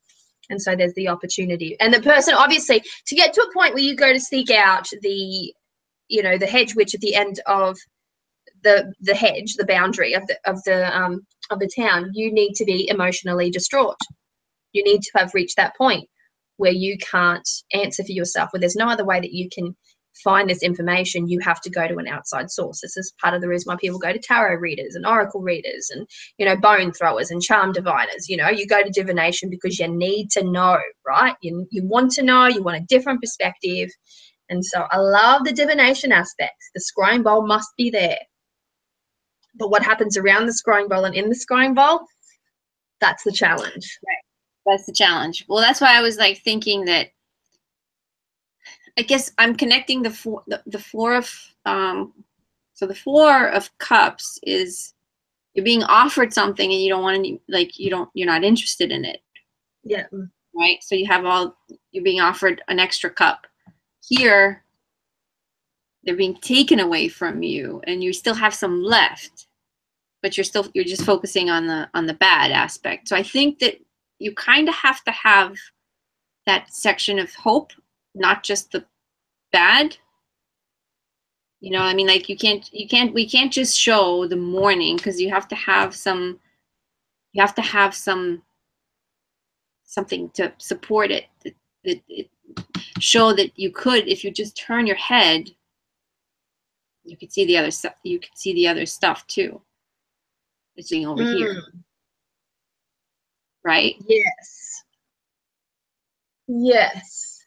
And so there's the opportunity. And the person, obviously, to get to a point where you go to seek out the, you know, the hedge witch at the end of the hedge, the boundary of the town, you need to be emotionally distraught. You need to have reached that point where you can't answer for yourself, where there's no other way that you can find this information. You have to go to an outside source. This is part of the reason why people go to tarot readers and oracle readers and, you know, bone throwers and charm diviners. You know, you go to divination because you need to know, right? You want to know, you want a different perspective. And so I love the divination aspects. The scrying bowl must be there. But what happens around the scrying bowl and in the scrying bowl, that's the challenge. Right. That's the challenge. Well, that's why I was like thinking that, I guess I'm connecting the four of so the Four of Cups is you're being offered something and you don't want to, like, you're not interested in it. Yeah. Right. So you're being offered an extra cup. Here, they're being taken away from you, and you still have some left, but you're just focusing on the bad aspect. So I think that you kind of have to have that section of hope, not just the bad. You know, I mean, like we can't just show the mourning, because you have to have something to support it. That show that you could, if you just turn your head, you could see the other stuff. You could see the other stuff too. It's being over here, right? Yes. Yes.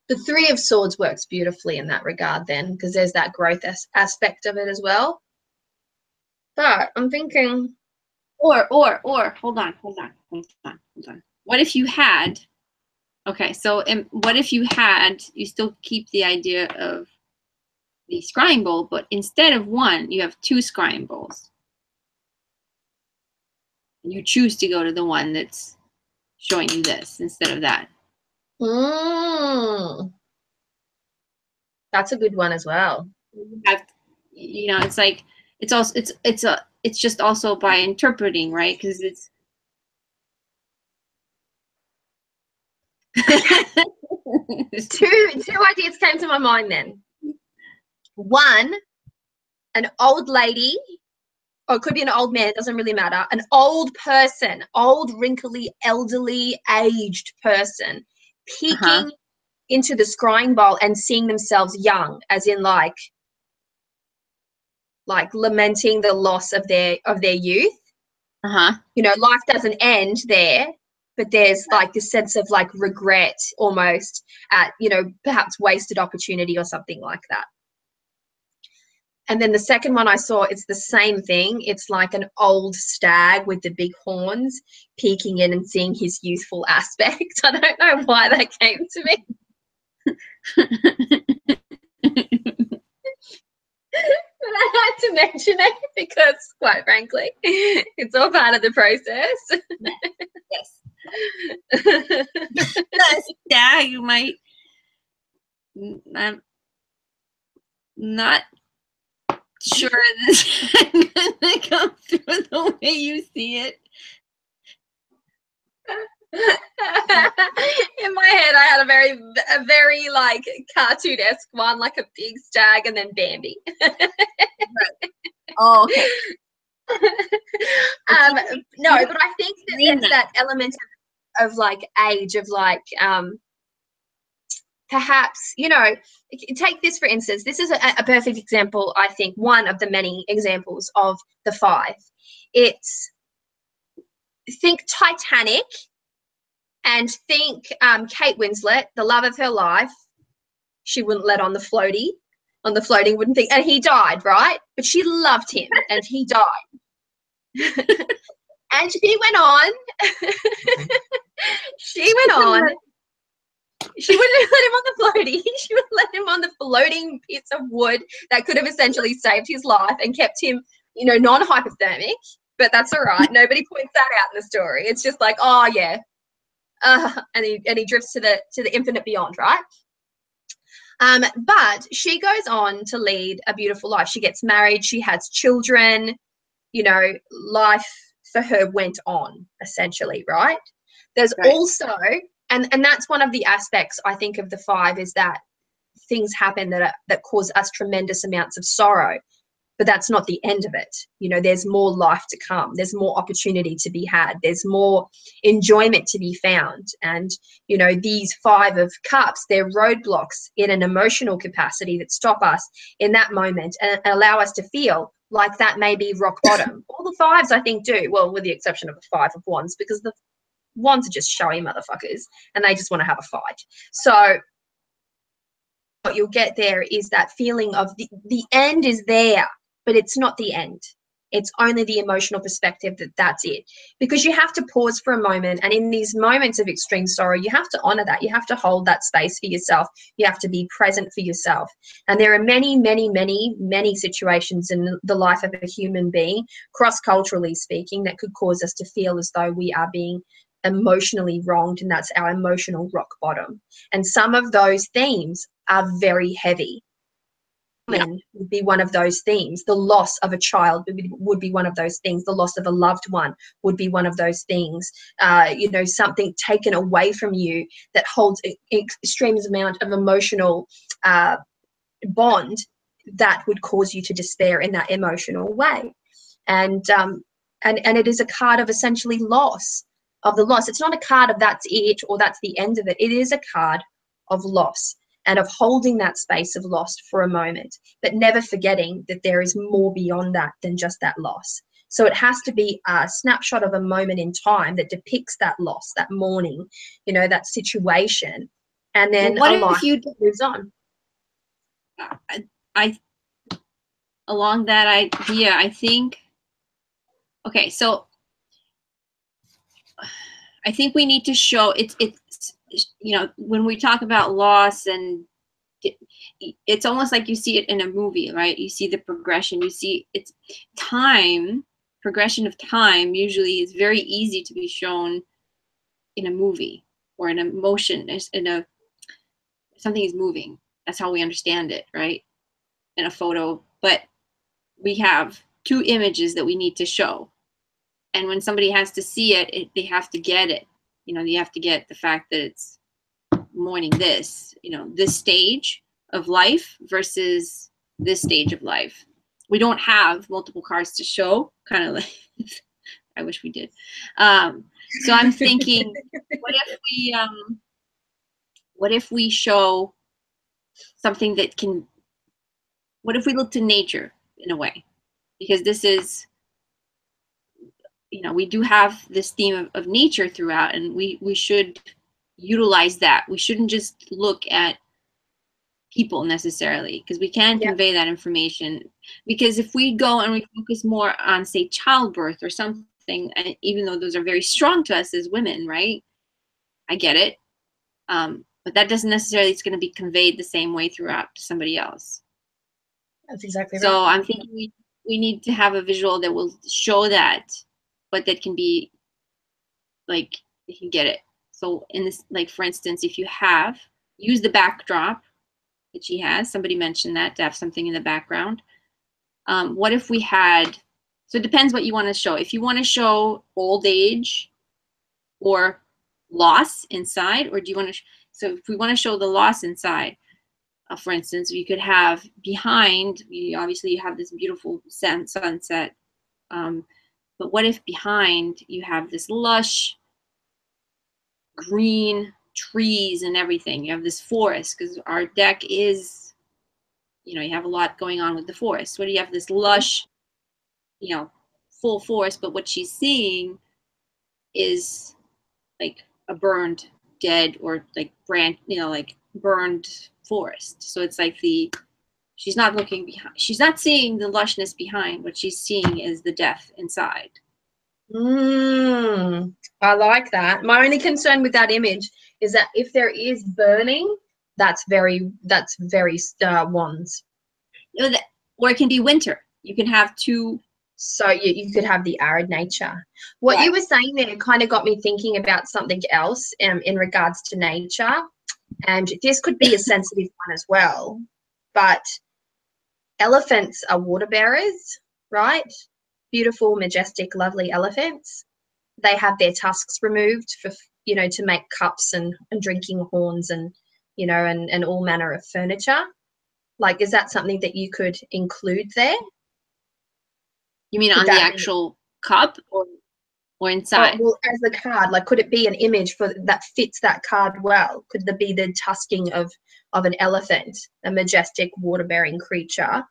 The Three of Swords works beautifully in that regard then, because there's that growth aspect of it as well. But I'm thinking, or hold on. What if you had, okay, so what if you still keep the idea of the scrying bowl, but instead of one, you have two scrying bowls. You choose to go to the one that's showing you this instead of that. That's a good one as well. You know, it's like it's just also by interpreting, right? Because it's two ideas came to my mind then. One, an old lady or it could be an old man, it doesn't really matter, an old person, old, wrinkly, elderly, aged person peeking into the scrying bowl and seeing themselves young, as in like lamenting the loss of their youth. You know, life doesn't end there, but there's like this sense of like regret almost at, you know, perhaps wasted opportunity or something like that. And then the second one I saw, it's the same thing. It's like an old stag with the big horns peeking in and seeing his youthful aspect. I don't know why that came to me. But I had to mention it because, quite frankly, it's all part of the process. Yes. Yeah, you might. I'm not sure this is going to come through the way you see it. In my head, I had a very like cartoon-esque one, like a big stag and then Bambi. Right. Oh, okay. No, but I think that there's that element of like age, of like perhaps, you know, take this for instance. This is a perfect example, I think, one of the many examples of the 5. It's, think Titanic and think Kate Winslet, the love of her life. She wouldn't let on the floating wouldn't think, and he died, right? But she loved him and he died. And she went on. She wouldn't let him on the floaty. She would let him on the floating piece of wood that could have essentially saved his life and kept him, you know, non-hypothermic. But that's all right. Nobody points that out in the story. It's just like, oh yeah, and he drifts to the infinite beyond, right? But she goes on to lead a beautiful life. She gets married. She has children. You know, life for her went on, essentially, right? There's also, and that's one of the aspects I think of the 5, is that things happen that cause us tremendous amounts of sorrow, but that's not the end of it. You know, there's more life to come. There's more opportunity to be had. There's more enjoyment to be found. And, you know, these 5 of cups, they're roadblocks in an emotional capacity that stop us in that moment and allow us to feel like that may be rock bottom. All the 5s, I think, do, well, with the exception of the 5 of wands, because the wands are just showy motherfuckers and they just want to have a fight. So what you'll get there is that feeling of the end is there, but it's not the end. It's only the emotional perspective that's it. Because you have to pause for a moment, and in these moments of extreme sorrow, you have to honor that. You have to hold that space for yourself. You have to be present for yourself. And there are many, many, many, many situations in the life of a human being, cross-culturally speaking, that could cause us to feel as though we are being emotionally wronged, and that's our emotional rock bottom. And some of those themes are very heavy. Would be one of those themes. The loss of a child would be one of those things. The loss of a loved one would be one of those things. You know, something taken away from you that holds an extreme amount of emotional bond that would cause you to despair in that emotional way. And it is a card of essentially loss, of the loss. It's not a card of that's it or that's the end of it. It is a card of loss, and of holding that space of loss for a moment, but never forgetting that there is more beyond that than just that loss. So it has to be a snapshot of a moment in time that depicts that loss, that mourning, you know, that situation. And then what a life if you moves on. I along that idea, I think, okay, so I think we need to show it's you know, when we talk about loss, and it's almost like you see it in a movie, right? You see the progression, you see it's time, progression of time usually is very easy to be shown in a movie or in a motion, in a, something is moving. That's how we understand it, right? In a photo. But we have 2 images that we need to show. And when somebody has to see it, they have to get it. You know, you have to get the fact that it's mourning this, you know, this stage of life versus this stage of life. we don't have multiple cards to show, kind of like, I wish we did. So I'm thinking, what if we show something that can, what if we look to nature in a way? Because this is, you know, we do have this theme of nature throughout, and we should utilize that. We shouldn't just look at people necessarily, because we can convey that information. Because if we go and we focus more on, say, childbirth or something, and even though those are very strong to us as women, right? I get it. But that doesn't necessarily, it's going to be conveyed the same way throughout to somebody else. That's exactly right. So I'm thinking we need to have a visual that will show that, but that can be like, you can get it. So in this, like, for instance, if you have, use the backdrop that she has, somebody mentioned that, to have something in the background. What if we had, so it depends what you want to show. If you want to show old age or loss inside, or do you want to, so if we want to show the loss inside, for instance, you could have behind, obviously you have this beautiful sunset, but what if behind you have this lush green trees and everything? You have this forest, because our deck is, you know, you have a lot going on with the forest. What do you have? This lush, you know, full forest, but what she's seeing is like a burned, dead, or like branch, you know, like burned forest. So it's like she's not looking behind, she's not seeing the lushness behind. What she's seeing is the death inside. I like that. My only concern with that image is that if there is burning, that's very wands. Or it can be winter. You can have two. So you could have the arid nature. What you were saying there kind of got me thinking about something else in regards to nature. And this could be a sensitive one as well. But elephants are water bearers, right? Beautiful, majestic, lovely elephants. They have their tusks removed for, you know, to make cups and drinking horns and, you know, and all manner of furniture. Like, is that something that you could include there? You mean on the actual cup or inside? Well, as a card, like, could it be an image that fits that card well? Could there be the tusking of an elephant, a majestic water-bearing creature?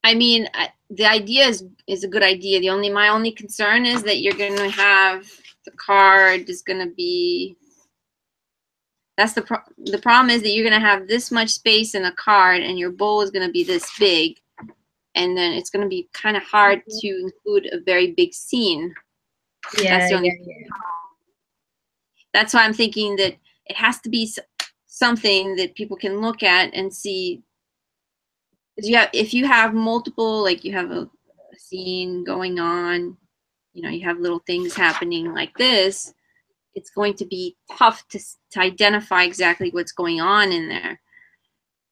I mean, the idea is a good idea. My only concern is that you're going to have, the card is going to be, that's the problem is that you're going to have this much space in a card, and your bowl is going to be this big, and then it's going to be kind of hard to include a very big scene. That's the only That's why I'm thinking that it has to be something that people can look at and see. If you have multiple, like you have a scene going on, you know, you have little things happening like this, it's going to be tough to identify exactly what's going on in there.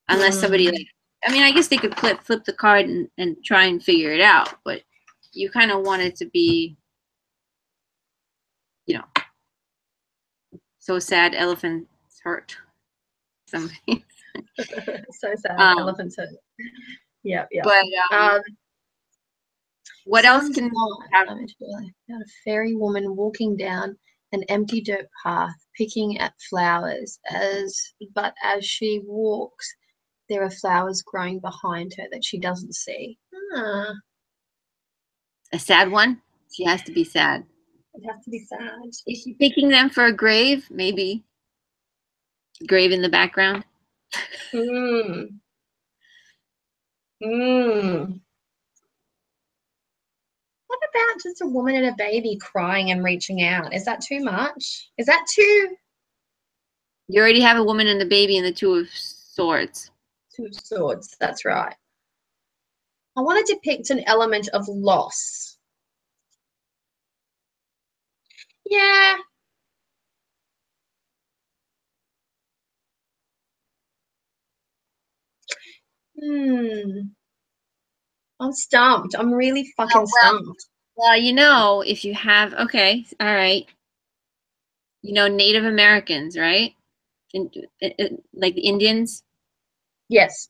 Unless somebody, like, I mean, I guess they could flip the card and try and figure it out, but you kind of want it to be, you know, so sad, elephants hurt. Somebody. So sad, elephants hurt. Yeah. But what else can have? A fairy woman walking down an empty dirt path, picking at flowers. But as she walks, there are flowers growing behind her that she doesn't see. A sad one? She has to be sad. It has to be sad. Is she picking them for a grave? Maybe. Grave in the background. What about just a woman and a baby crying and reaching out? Is that too much? Is that too? You already have a woman and a baby in the Two of Swords. Two of Swords, that's right. I want to depict an element of loss. Yeah. I'm stumped. I'm really fucking stumped. Well, you know, if you have, okay, all right. You know, Native Americans, right? Like the Indians? Yes.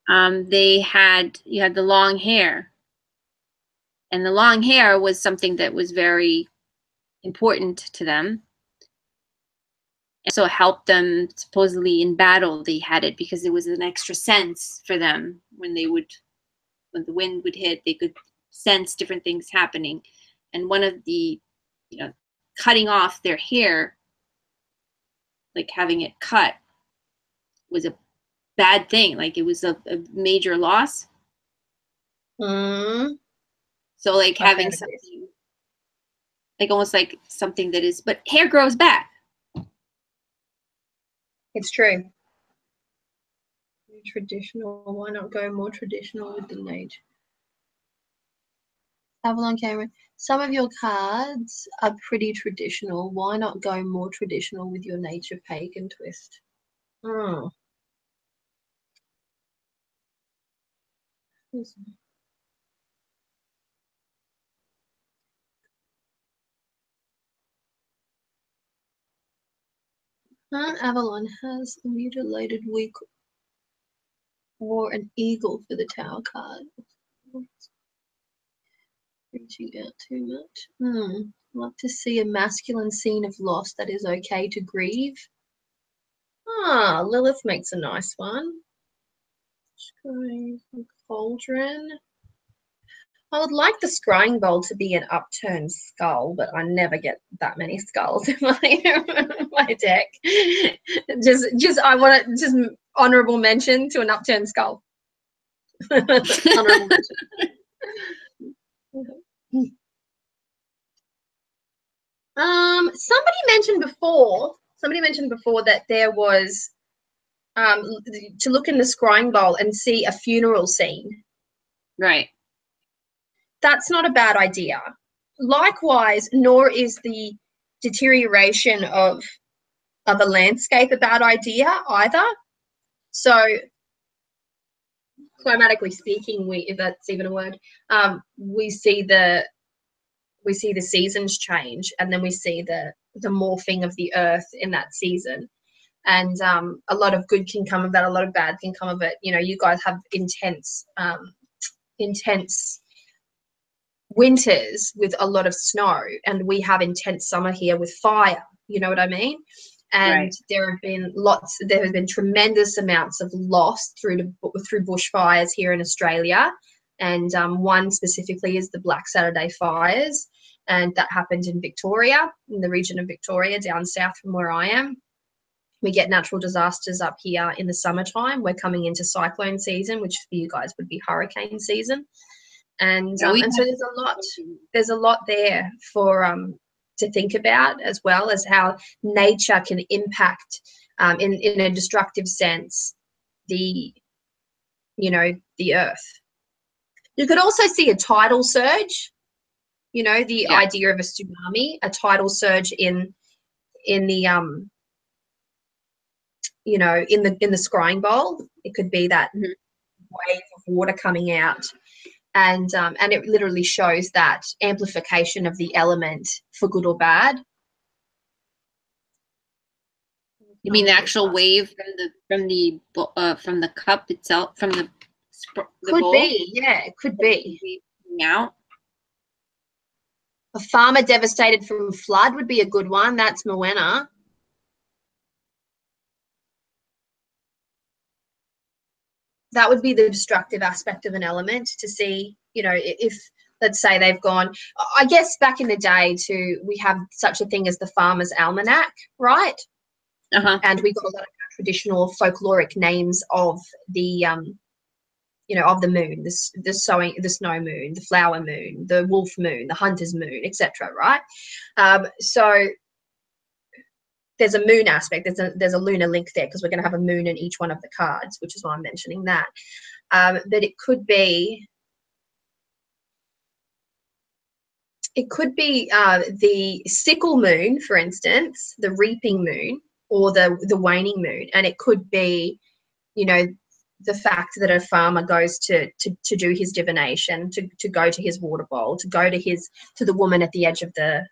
you had the long hair. And the long hair was something that was very important to them. And so it helped them supposedly in battle. They had it because it was an extra sense for them when the wind would hit, they could sense different things happening. And one of the, cutting off their hair, like having it cut, was a bad thing. Like it was a major loss. Mm. So like having something, like almost like something that is, but hair grows back. It's true. Traditional. Why not go more traditional with the nature? Avalon Cameron. Some of your cards are pretty traditional. Why not go more traditional with your nature pagan twist? Oh. Avalon has a mutilated weak or an eagle for the tower card. Reaching out too much. Love to see a masculine scene of loss that is okay to grieve. Lilith makes a nice one. Cauldron. I would like the scrying bowl to be an upturned skull, but I never get that many skulls in my deck. I want to just honorable mention to an upturned skull. Honorable mention. Somebody mentioned before that there was to look in the scrying bowl and see a funeral scene. Right. That's not a bad idea. Likewise, nor is the deterioration of a landscape a bad idea either. So climatically speaking, if that's even a word, we see the seasons change, and then we see the morphing of the earth in that season. And a lot of good can come of that, a lot of bad can come of it. You guys have intense winters with a lot of snow, and we have intense summer here with fire. You know what I mean? And right. there have been tremendous amounts of loss through bushfires here in Australia. And one specifically is the Black Saturday fires, and that happened in Victoria, in the region of Victoria, down south from where I am. We get natural disasters up here in the summertime. We're coming into cyclone season, which for you guys would be hurricane season. And so there's a lot there for to think about, as well as how nature can impact in a destructive sense the earth. You could also see a tidal surge, the idea of a tsunami, a tidal surge in the in the scrying bowl. It could be that wave of water coming out. And it literally shows that amplification of the element for good or bad. You mean the actual wave from the cup itself, from the could bowl? Be, yeah, it could be. Out. A farmer devastated from flood would be a good one. That's Moena. That would be the destructive aspect of an element, to see, if, let's say, they've gone, I guess back in the day too, we have such a thing as the Farmer's Almanac, right? And we got a lot of traditional folkloric names of the, of the moon, the snow moon, the flower moon, the wolf moon, the hunter's moon, etc. Right? So there's a moon aspect. There's a lunar link there, because we're going to have a moon in each one of the cards, which is why I'm mentioning that. But it could be the sickle moon, for instance, the reaping moon, or the waning moon, and it could be, the fact that a farmer goes to do his divination, to go to his water bowl, to go to the woman at the edge of the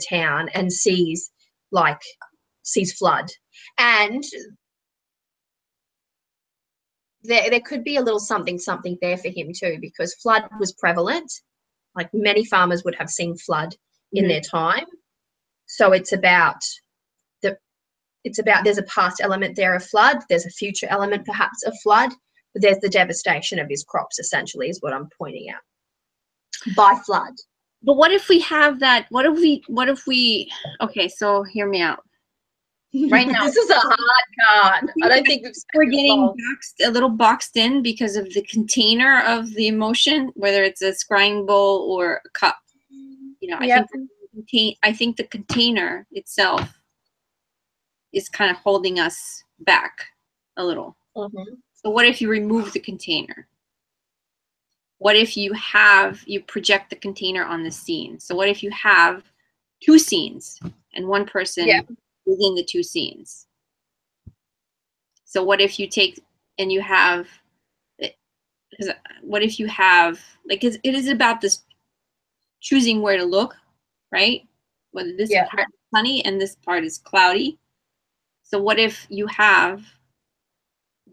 town, and sees flood. And there could be a little something there for him too, because flood was prevalent. Like many farmers would have seen flood in their time. So it's about there's a past element there of flood. There's a future element perhaps of flood, but there's the devastation of his crops essentially is what I'm pointing out by flood. But what if we have that? What if we, okay, so hear me out. Right now, this is a hard card. I don't think we're getting a little boxed in because of the container of the emotion, whether it's a scrying bowl or a cup. You know, I think the container itself is kind of holding us back a little. So what if you remove the container? What if you project the container on the scene? So what if you have 2 scenes and one person within the 2 scenes? So what if you take and you have, what if you have, like, it is about this choosing where to look, right? Whether this part is sunny and this part is cloudy. So what if you have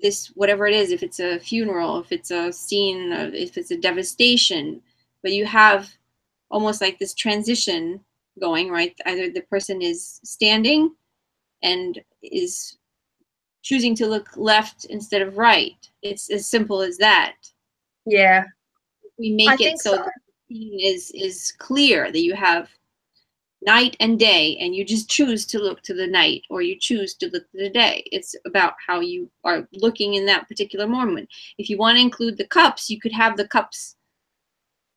this, whatever it is, if it's a funeral, if it's a scene, if it's a devastation, but you have almost like this transition going, right? Either the person is standing and is choosing to look left instead of right. It's as simple as that. Yeah. We make it so that the scene is clear, that you have night and day, and you just choose to look to the night or you choose to look to the day. It's about how you are looking in that particular moment. If you want to include the cups, you could have the cups,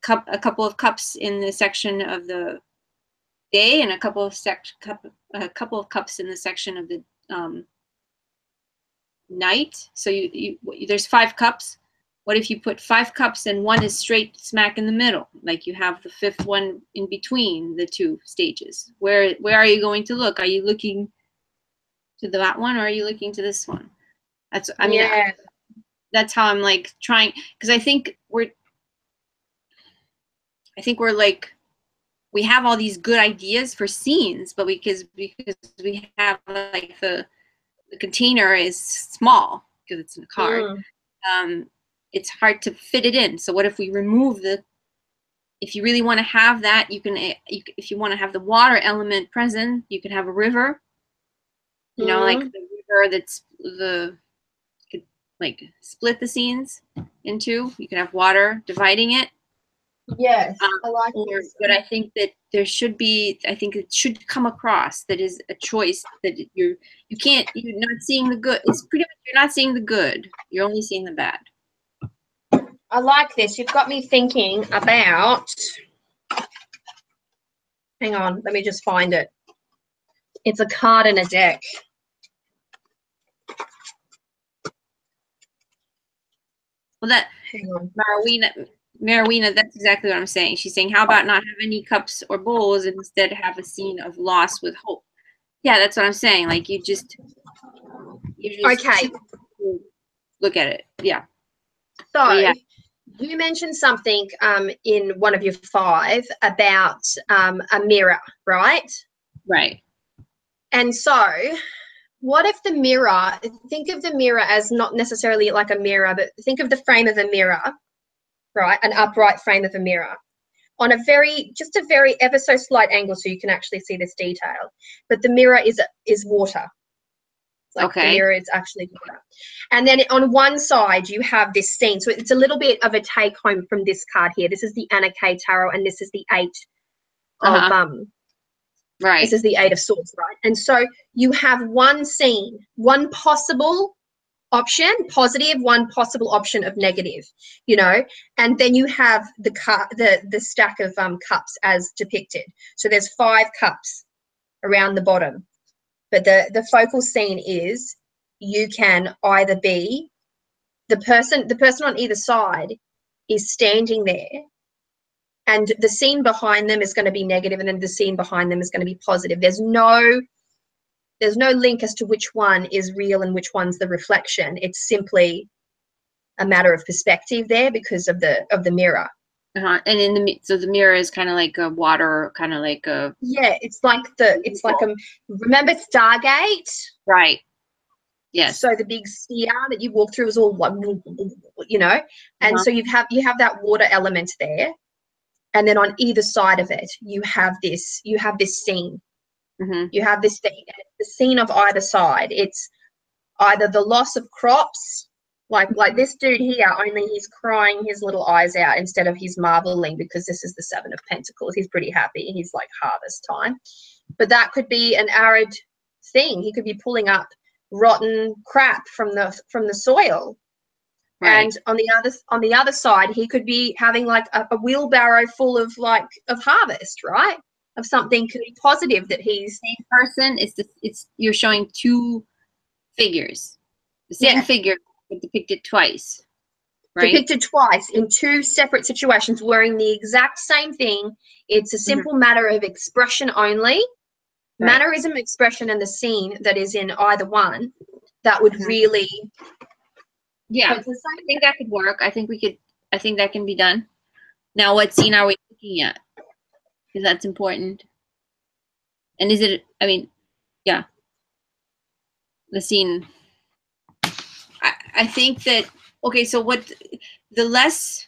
a couple of cups in the section of the day and a couple of cups in the section of the night. So there's 5 cups. What if you put 5 cups and one is straight smack in the middle? Like you have the 5th one in between the 2 stages. Where are you going to look? Are you looking to that one or are you looking to this one? That's, I mean, that's how I'm like trying, because I think we're like, we have all these good ideas for scenes, but because we have like the container is small because it's in a card. It's hard to fit it in. So what if we remove if you really want to have that, if you want to have the water element present, you can have a river, you know, like the river that's like split the scenes in 2. You can have water dividing it. Yes, I like this. But I think that there should be, I think it should come across that is a choice that you're not seeing the good. It's pretty much, you're not seeing the good. You're only seeing the bad. I like this. You've got me thinking about, hang on, let me just find it. It's a card in a deck. Well, that, hang on. Marowina, that's exactly what I'm saying. She's saying, how about not have any cups or bowls and instead have a scene of loss with hope? Yeah, that's what I'm saying. Like you just okay. Look at it. Yeah. So you mentioned something in one of your 5 about a mirror, right? Right. And so what if the mirror, think of the mirror as not necessarily like a mirror, but think of the frame of a mirror, right? An upright frame of a mirror on a very ever so slight angle so you can actually see this detail. But the mirror is water. Like the mirror is actually water. And then on one side you have this scene. So it's a little bit of a take home from this card here. This is the Anna K Tarot and this is the 8 of right. This is the 8 of Swords, right? And so you have one scene, one possible option, positive, one possible option of negative, you know, and then you have the stack of cups as depicted. So there's 5 cups around the bottom. But the focal scene is you can either be the person on either side is standing there and the scene behind them is going to be negative and then the scene behind them is going to be positive. There's no link as to which one is real and which one's the reflection. It's simply a matter of perspective there because of the mirror. And so the mirror is kind of like a water, kind of like a remember Stargate? Right. Yes. So the big sphere that you walk through is all one, you know, and so you have that water element there, and then on either side of it you have this scene. You have this scene. The scene of either side. It's either the loss of crops, like this dude here, only he's crying his little eyes out instead of he's marveling because this is the Seven of Pentacles. He's pretty happy. He's like harvest time. But that could be an arid thing. He could be pulling up rotten crap from the soil. Right. And on the other side, he could be having like a wheelbarrow full of harvest, right? Of something could be positive that he's same person. You're showing two figures. The same figure but depicted twice. Right? Depicted twice in two separate situations wearing the exact same thing. It's a simple matter of expression only. Right. Mannerism, expression, and the scene that is in either one, that would really. Yeah, I think that could work. I think that can be done. Now, what scene are we looking at? Because that's important. And is it, I mean, yeah. The scene. I think that, okay, so the less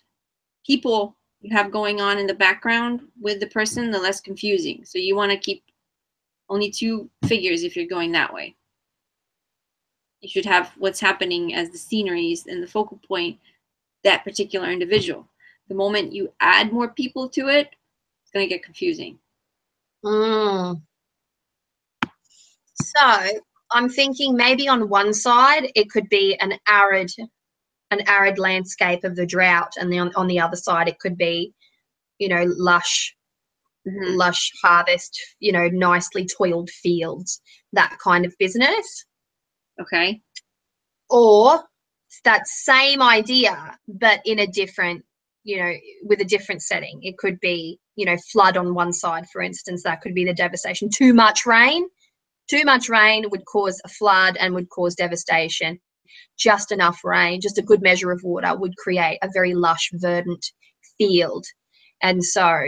people you have going on in the background with the person, the less confusing. So you want to keep only two figures if you're going that way. You should have what's happening as the sceneries and the focal point, that particular individual. The moment you add more people to it, it's going to get confusing. So I'm thinking maybe on one side it could be an arid landscape of the drought, and then on the other side it could be, you know, lush harvest, you know, nicely toiled fields, that kind of business. Okay. Or that same idea, but in a different, you know, with a different setting. It could be, you know, flood on one side, for instance. That could be the devastation. Too much rain would cause a flood and would cause devastation. Just enough rain, just a good measure of water would create a very lush, verdant field. And so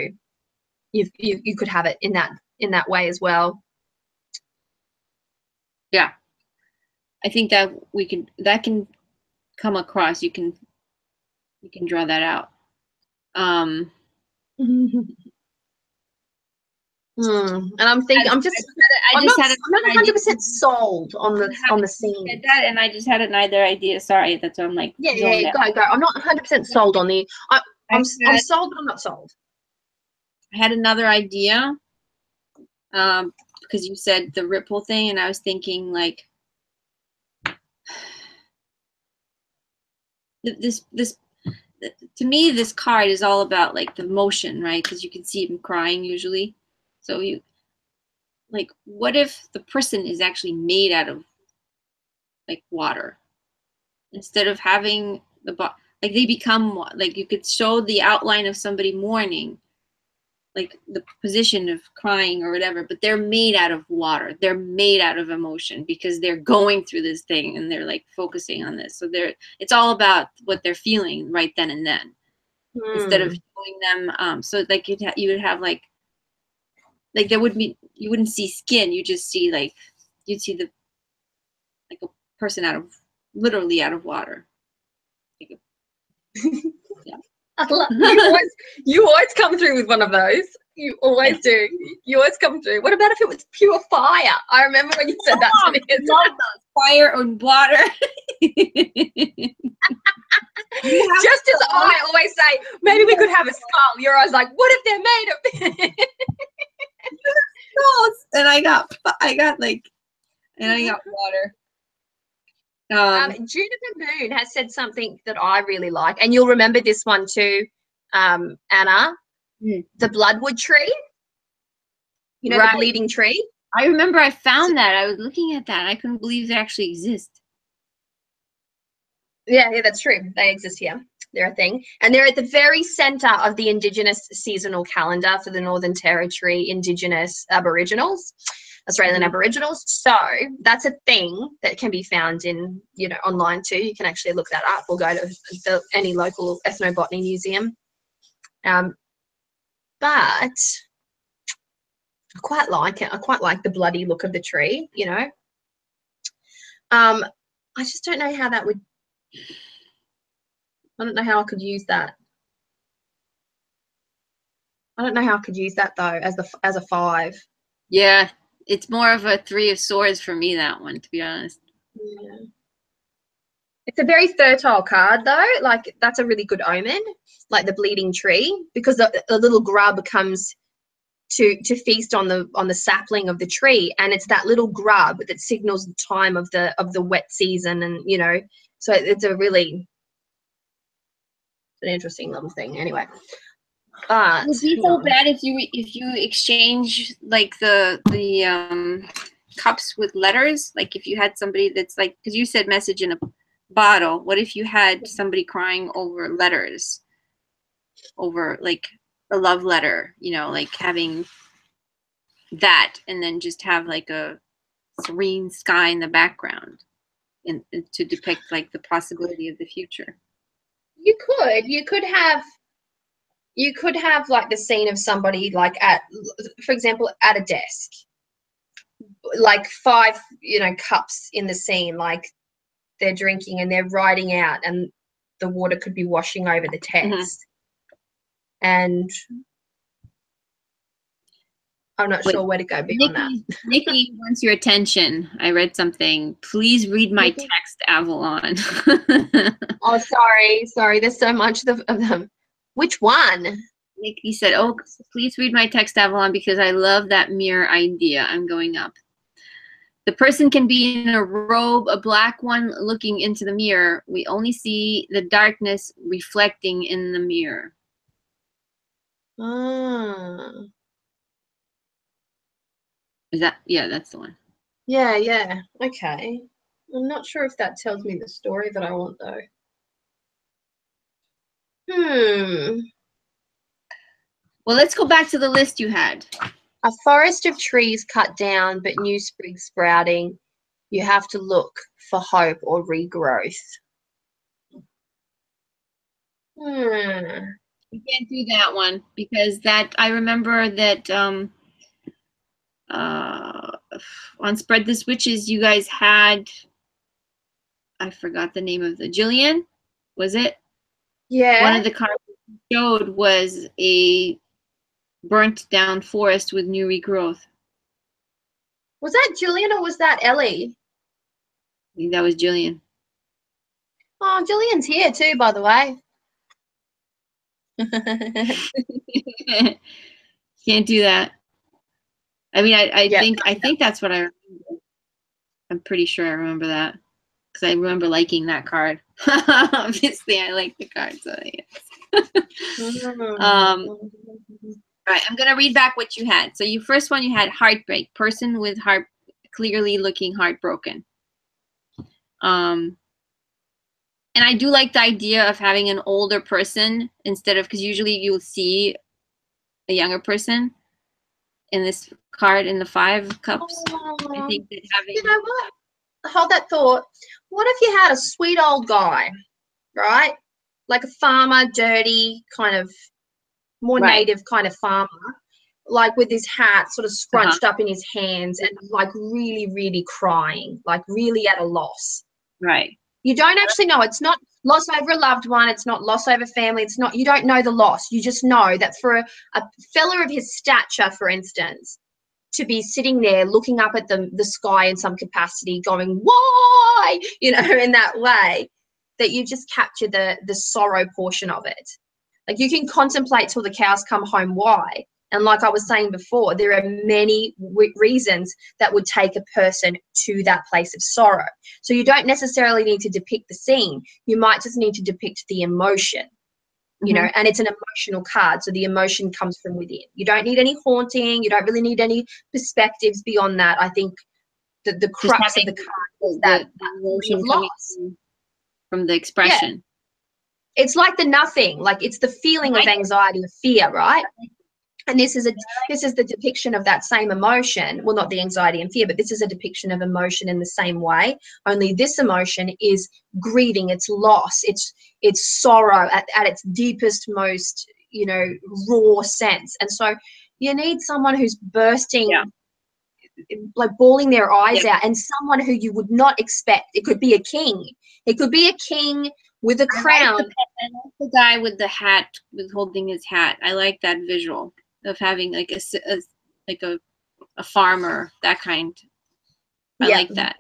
you could have it in that way as well. Yeah. I think that that can come across. You can draw that out. And I'm thinking, I'm not 100% sold on the scene. That, and I just had another idea. Sorry, that's why I'm like. Yeah, go. I'm not 100% sold on the. I'm sold, but I'm not sold. I had another idea, because you said the ripple thing, and I was thinking like, this to me, this card is all about like the motion, right? Because you can see him crying usually. So you, like, what if the person is actually made out of like water instead of having like they become, like, you could show the outline of somebody mourning, like the position of crying or whatever, but they're made out of water. They're made out of emotion because they're going through this thing and they're like focusing on this. So it's all about what they're feeling right then and then, instead of showing them. So like you would have like there would be, you wouldn't see skin. You just see you'd see like a person literally out of water. Yeah. You always come through with one of those. You always do. You always come through. What about if it was pure fire? I remember when you said that to me. Love those. Fire and water. Just as I always say, maybe we could have a skull. You're always like, what if they're made of? And I got water. Juniper Moon has said something that I really like, and you'll remember this one too, Anna. The bloodwood tree. You know, right. The bleeding tree. I remember I found that. I was looking at that. And I couldn't believe they actually exist. Yeah, that's true. They exist here. They're a thing. And they're at the very center of the Indigenous seasonal calendar for the Northern Territory Indigenous Aboriginals, Australian Aboriginals. So that's a thing that can be found in, you know, online too. You can actually look that up or go to any local ethnobotany museum. But I quite like it. I quite like the bloody look of the tree, you know. I just don't know how that would. I don't know how I could use that. I don't know how I could use that though as a 5. Yeah, it's more of a 3 of swords for me, that one, to be honest. Yeah. It's a very fertile card though. Like that's a really good omen, like the bleeding tree, because the little grub comes to feast on the sapling of the tree, and it's that little grub that signals the time of the wet season, and you know, so it's an interesting little thing. Anyway, but Would it be so bad if you exchange like the cups with letters? Like if you had somebody that's like, because you said message in a bottle. What if you had somebody crying over letters, over like a love letter? You know, like having that, and then just have like a serene sky in the background, and to depict like the possibility of the future. You could have like the scene of somebody like for example, at a desk, like 5, you know, cups in the scene, like they're drinking and they're writing out, and the water could be washing over the text. And I'm not sure where to go beyond that. Nikki wants your attention. I read something. Please read my text, Avalon. Oh, sorry. There's so much of them. Which one? Nikki said, "Oh, please read my text, Avalon, because I love that mirror idea. I'm going up. The person can be in a robe, a black one, looking into the mirror. We only see the darkness reflecting in the mirror." Ah. Is that, yeah, that's the one. Yeah. Okay. I'm not sure if that tells me the story that I want though. Well, let's go back to the list you had. A forest of trees cut down, but new sprigs sprouting. You have to look for hope or regrowth. You can't do that one, because that, I remember that on Spread the Switches, you guys had, I forgot the name of the, Jillian, was it? Yeah. One of the cards you showed was a burnt down forest with new regrowth. Was that Jillian or was that Ellie? I think that was Jillian. Oh, Jillian's here too, by the way. Can't do that. I mean, I think that's what I remember. I'm pretty sure I remember that, because I remember liking that card. Obviously, I like the card, so yes. All right, I'm gonna read back what you had. So your first one, you had heartbreak, person with heart, clearly looking heartbroken. And I do like the idea of having an older person instead of, because usually you'll see a younger person in this card in the 5 of Cups. I think that having, you know what? Hold that thought. What if you had a sweet old guy, right? Like a farmer, dirty, kind of more native kind of farmer, like with his hat sort of scrunched up in his hands and like really, really crying, like really at a loss. Right. You don't actually know. It's not loss over a loved one. It's not loss over family. It's not, you don't know the loss. You just know that for a fella of his stature, for instance, to be sitting there looking up at the sky in some capacity going, why, you know, in that way, that you just capture the sorrow portion of it. Like you can contemplate till the cows come home why. And like I was saying before, there are many reasons that would take a person to that place of sorrow. So you don't necessarily need to depict the scene. You might just need to depict the emotion, you know, and it's an emotional card. So the emotion comes from within. You don't need any haunting. You don't really need any perspectives beyond that. I think the crux of the card is that emotion of loss. From the expression. Yeah. It's like the nothing, like it's the feeling of anxiety or fear, right? And this is the depiction of that same emotion. Well, not the anxiety and fear, but this is a depiction of emotion in the same way. Only this emotion is grieving, it's loss, it's sorrow at its deepest, most, you know, raw sense. And so you need someone who's bursting like bawling their eyes out, and someone who you would not expect. It could be a king. It could be a king with a crown. I like the guy with the hat, with holding his hat. I like that visual of having like a farmer, that kind. I like that.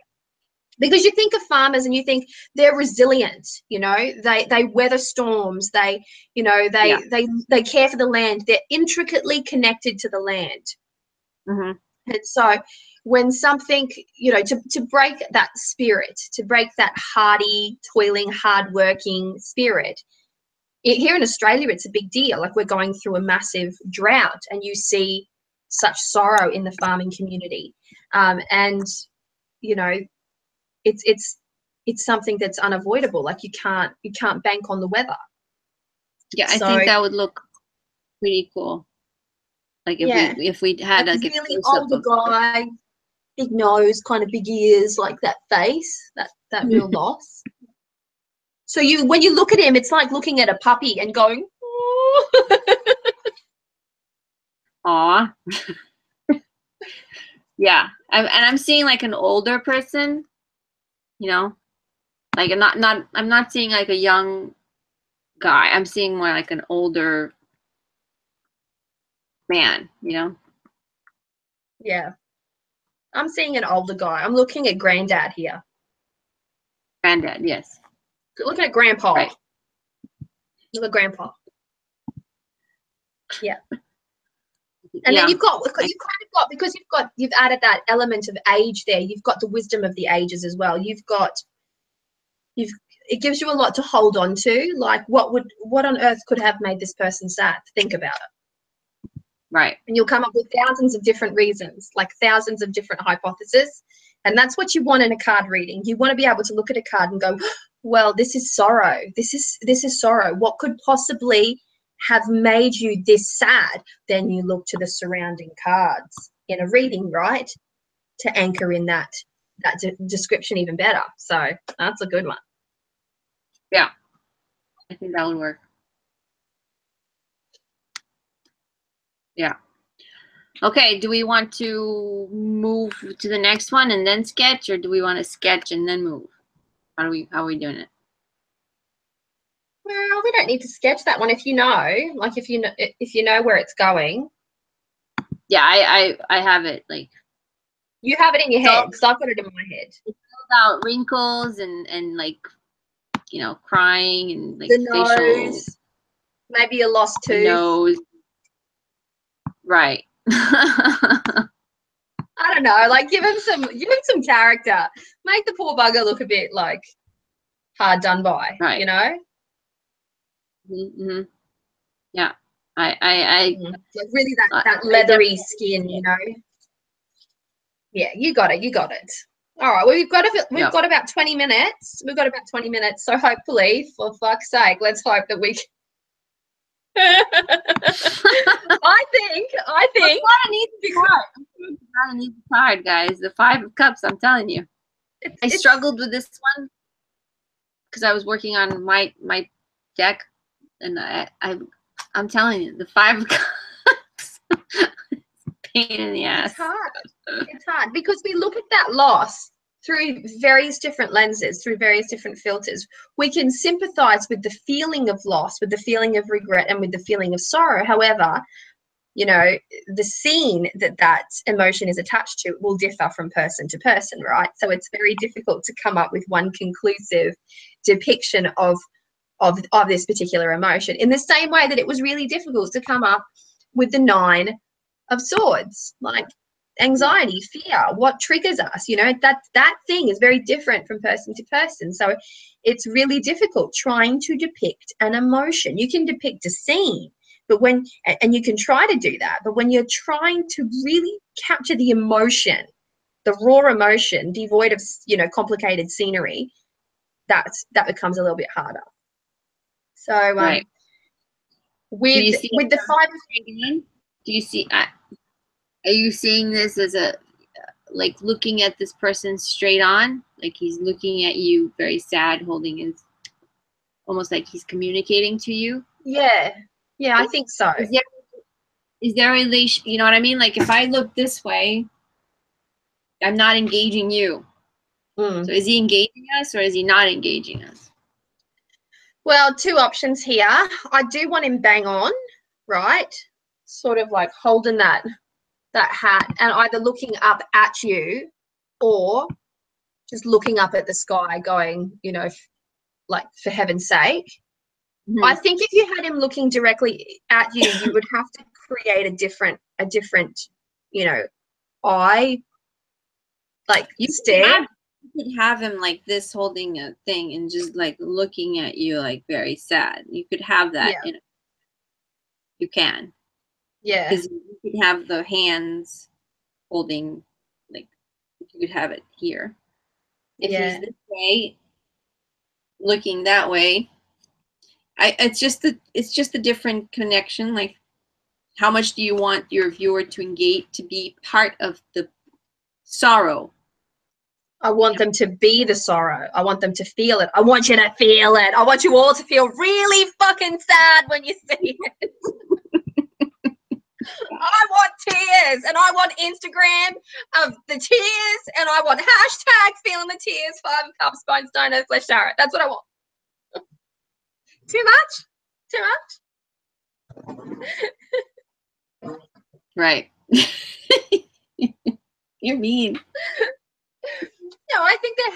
Because you think of farmers and you think they're resilient, you know, they weather storms, they care for the land, they're intricately connected to the land. And so when something, you know, to break that spirit, to break that hardy, toiling, hardworking spirit, here in Australia, it's a big deal. Like, we're going through a massive drought, and you see such sorrow in the farming community. And, you know, it's something that's unavoidable. Like, you can't bank on the weather. Yeah, I think that would look pretty cool. Like if we had like a really older guy, big nose, kind of big ears, like that face, that real loss. So when you look at him, it's like looking at a puppy and going, "Ooh." Aw. Yeah, and I'm seeing like an older person, you know, like I'm not seeing like a young guy. I'm seeing more like an older man, you know. Yeah, I'm seeing an older guy. I'm looking at granddad here. Granddad, yes. Look at grandpa. Right. Look at grandpa. Yeah. And then you've added that element of age there. You've got the wisdom of the ages as well. It gives you a lot to hold on to. Like, what on earth could have made this person sad? Think about it. Right. And you'll come up with thousands of different reasons, like thousands of different hypotheses. And that's what you want in a card reading. You want to be able to look at a card and go, well, this is sorrow. This is sorrow. What could possibly have made you this sad? Then you look to the surrounding cards in a reading, right, to anchor in that description even better. So that's a good one. Yeah, I think that would work. Yeah. Okay, do we want to move to the next one and then sketch, or do we want to sketch and then move? How are we doing it? Well, we don't need to sketch that one if you know where it's going. Yeah, I have it, like, you have it in your head, because I've got it in my head. It's all about wrinkles and like, you know, crying and like the facial, nose, maybe a lost tooth. Nose. Right. I don't know, like give him some character. Make the poor bugger look a bit like hard done by, right. You know? Mm-hmm. Yeah. Like really that leathery skin, you know? Yeah, you got it. All right, well, we've got about 20 minutes. So hopefully, for fuck's sake, let's hope that we I think I need the card, guys. The 5 of Cups, I'm telling you. I struggled with this one because I was working on my deck, and I'm telling you, the 5 of Cups, pain in the ass. It's hard because we look at that loss through various different lenses, through various different filters. We can sympathize with the feeling of loss, with the feeling of regret, and with the feeling of sorrow. However, you know, the scene that emotion is attached to will differ from person to person, right? So it's very difficult to come up with one conclusive depiction of this particular emotion, in the same way that it was really difficult to come up with the 9 of Swords, like anxiety, fear, what triggers us, you know, that thing is very different from person to person. So it's really difficult trying to depict an emotion. You can depict a scene, but and you can try to do that, but when you're trying to really capture the emotion, the raw emotion, devoid of, you know, complicated scenery, that becomes a little bit harder. So right. with the 5 of, do you see, are you seeing this as a, like, looking at this person straight on, like he's looking at you very sad, holding his, almost like he's communicating to you? Yeah, I think so. Is there a relation, you know what I mean? Like, if I look this way, I'm not engaging you. Mm. So is he engaging us or is he not engaging us? Well, two options here. I do want him bang on, right? Sort of like holding that hat and either looking up at you or just looking up at the sky going, you know, like for heaven's sake. Mm-hmm. I think if you had him looking directly at you, you would have to create a different, you know, eye, like stare. You could have him like this holding a thing and just like looking at you like very sad. You could have that. Yeah. You can. Yeah. Because you could have the hands holding, like, you could have it here. If he's this way, looking that way, it's just a different connection. Like, how much do you want your viewer to engage, to be part of the sorrow? I want them to be the sorrow. I want them to feel it. I want you to feel it. I want you all to feel really fucking sad when you see it. I want tears, and I want Instagram of the tears, and I want hashtag feeling the tears, 5 cups, Bonestone, flesh Sarah. That's what I want. Too much? Right. You're mean. No, I think there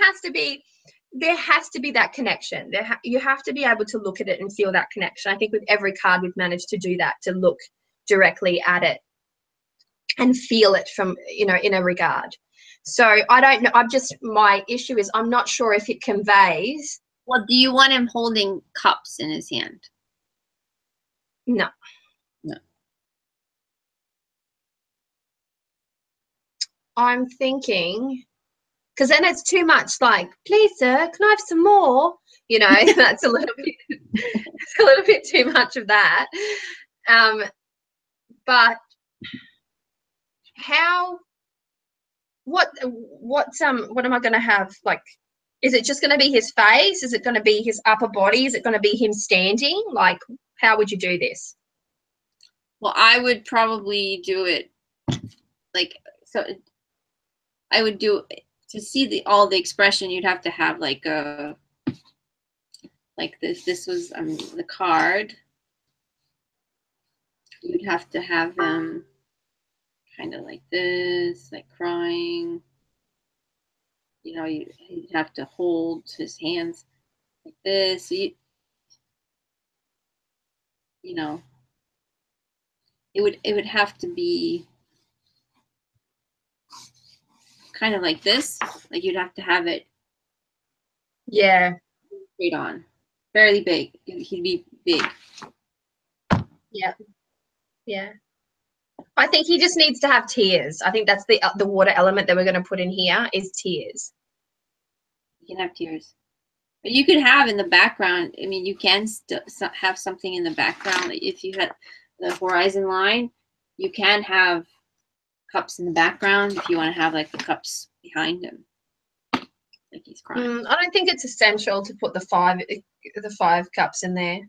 has to be that connection. You have to be able to look at it and feel that connection. I think with every card we've managed to do that, to look directly at it and feel it from, you know, in a regard. So I don't know. My issue is I'm not sure if it conveys. Well, do you want him holding cups in his hand? No. No. I'm thinking, because then it's too much like, please, sir, can I have some more? You know, that's a little bit too much of that. But what am I going to have? Like, is it just going to be his face? Is it going to be his upper body? Is it going to be him standing? Like, how would you do this? Well, I would probably do it like, so I would do, to see all the expression, you'd have to have like a, like this was the card. You'd have to have him kind of like this, like crying. You know, you'd have to hold his hands like this. So you know, it would have to be kind of like this. Like, you'd have to have it. Yeah. Straight on. Fairly big. He'd be big. Yeah. Yeah. I think he just needs to have tears. I think that's the water element that we're going to put in here is tears. You can have tears. But you could have in the background, I mean, you can have something in the background. If you had the horizon line, you can have cups in the background if you want to have like the cups behind him. Like he's crying. I don't think it's essential to put the five cups in there.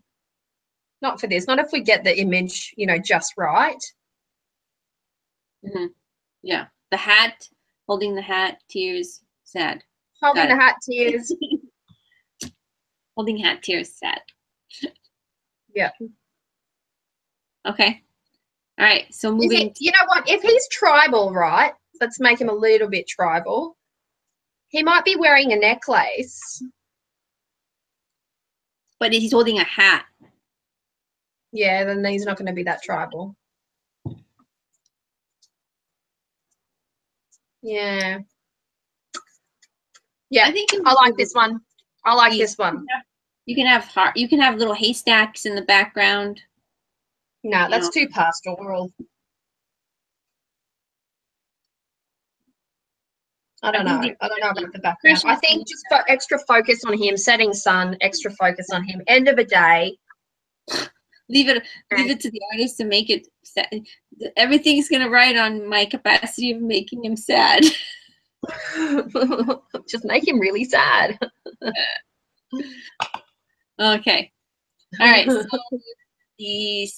Not for this. Not if we get the image, you know, just right. Mm-hmm. Yeah. The hat, holding the hat, tears, sad. Holding the hat, tears. Holding hat, tears, sad. Yeah. Okay. All right. So moving. You know what? If he's tribal, right? Let's make him a little bit tribal. He might be wearing a necklace. But he's holding a hat. Yeah, then he's not going to be that tribal. Yeah. Yeah, I like this one. I like this one. You can have little haystacks in the background. No, that's too pastoral. I don't know about the background. I think just for extra focus on him, setting sun, extra focus on him. End of the day. Leave it to the artist to make it sad. Everything's gonna ride on my capacity of making him sad. Just make him really sad. Okay. All right. So the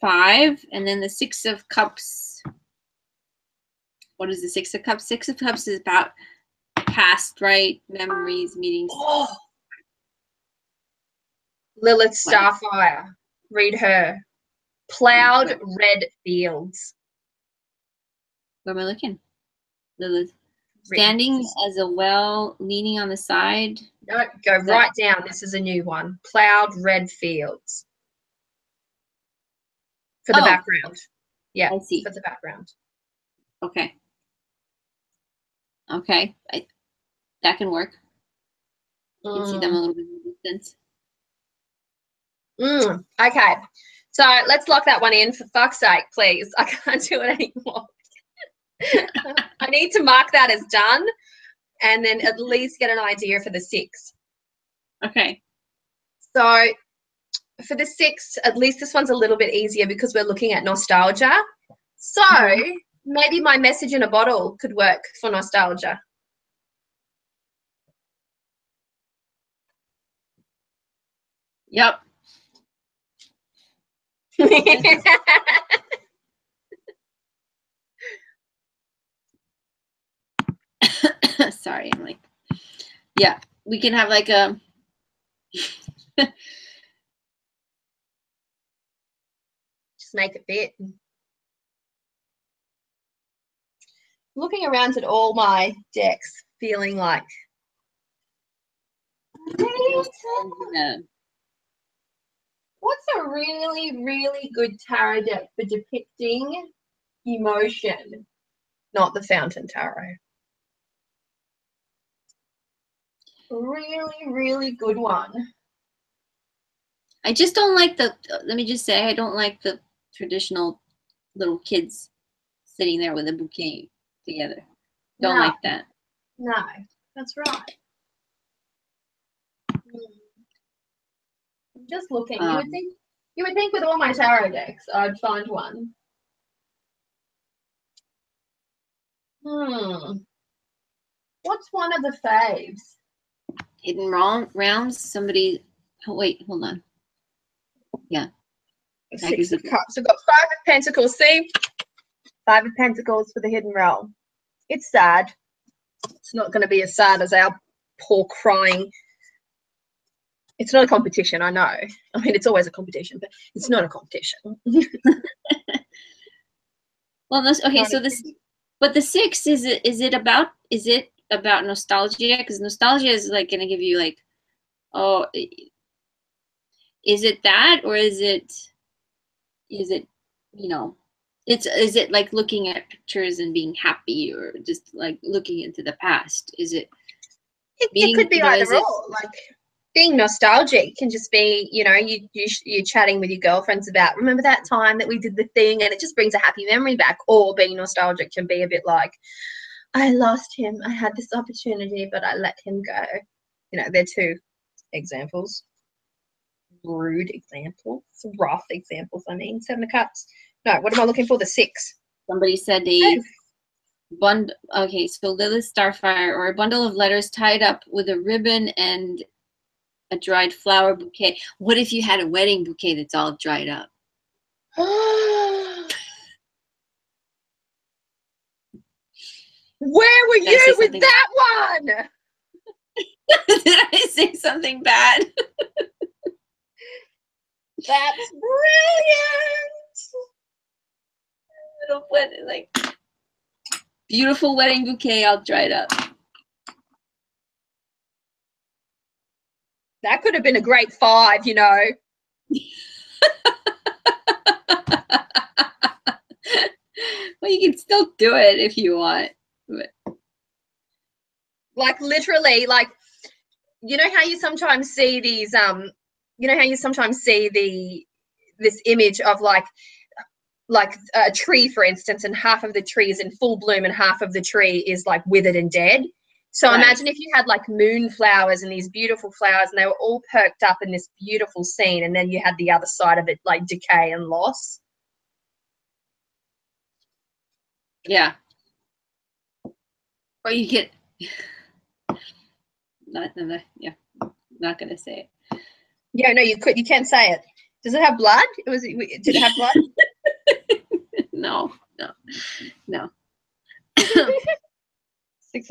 5 and then the 6 of cups. what is the Six of Cups? Six of Cups is about past, right? Memories, meetings. Oh, Lilith Starfire. Read her. Plowed red fields. Where am I looking? Lilith. Standing as a well, leaning on the side. No, go right down. This is a new one. Plowed red fields. For the background. Yeah, I see. For the background. Okay. Okay. That can work. You can see them a little bit in the distance. Okay. So let's lock that one in, for fuck's sake, please. I can't do it anymore. I need to mark that as done and then at least get an idea for the 6. Okay. So for the 6, at least this one's a little bit easier because we're looking at nostalgia. So maybe my message in a bottle could work for nostalgia. Yep. Sorry, I'm like, yeah, we can have like a just make it fit. Looking around at all my decks, feeling like what's a really, really good tarot deck for depicting emotion? Not the Fountain Tarot. Really, really good one. I just don't like the, let me just say, I don't like the traditional little kids sitting there with a bouquet together. Don't like that. No, that's right. I'm just looking. You would think with all my tarot decks I'd find one. What's one of the faves? Hidden Realms. Somebody. Oh wait, hold on. Yeah. 6 of Cups. We've got 5 of Pentacles. See, 5 of Pentacles for the Hidden Realm. It's sad. It's not going to be as sad as our poor crying. It's not a competition, I know. I mean, it's always a competition, but it's not a competition. Well, okay. So this, but the 6 is it about nostalgia? Because nostalgia is like going to give you like, oh, is it that, or is it you know, is it like looking at pictures and being happy, or just like looking into the past? Is it? It could be either or. Like being nostalgic can just be, you know, you're chatting with your girlfriends about, remember that time that we did the thing, and it just brings a happy memory back. Or being nostalgic can be a bit like, I lost him. I had this opportunity, but I let him go. You know, they're 2 examples. Rude examples. Rough examples, I mean. 7 of Cups. No, what am I looking for? The 6. Somebody said a bundle. Okay, so Lilith Starfire, or a bundle of letters tied up with a ribbon and a dried flower bouquet. What if you had a wedding bouquet that's all dried up? Where were you with that one? Did I say something bad? That's brilliant. Like beautiful wedding bouquet all dried up. That could have been a great 5, you know. Well, you can still do it if you want. But. Like literally, like, you know how you sometimes see these, you know how you sometimes see this image of like a tree, for instance, and half of the tree is in full bloom and half of the tree is like withered and dead. So imagine if you had like moonflowers and these beautiful flowers and they were all perked up in this beautiful scene, and then you had the other side of it like decay and loss. Yeah. Or you get not gonna say it. Yeah, no, you can say it. Does it have blood? Did it have blood? No.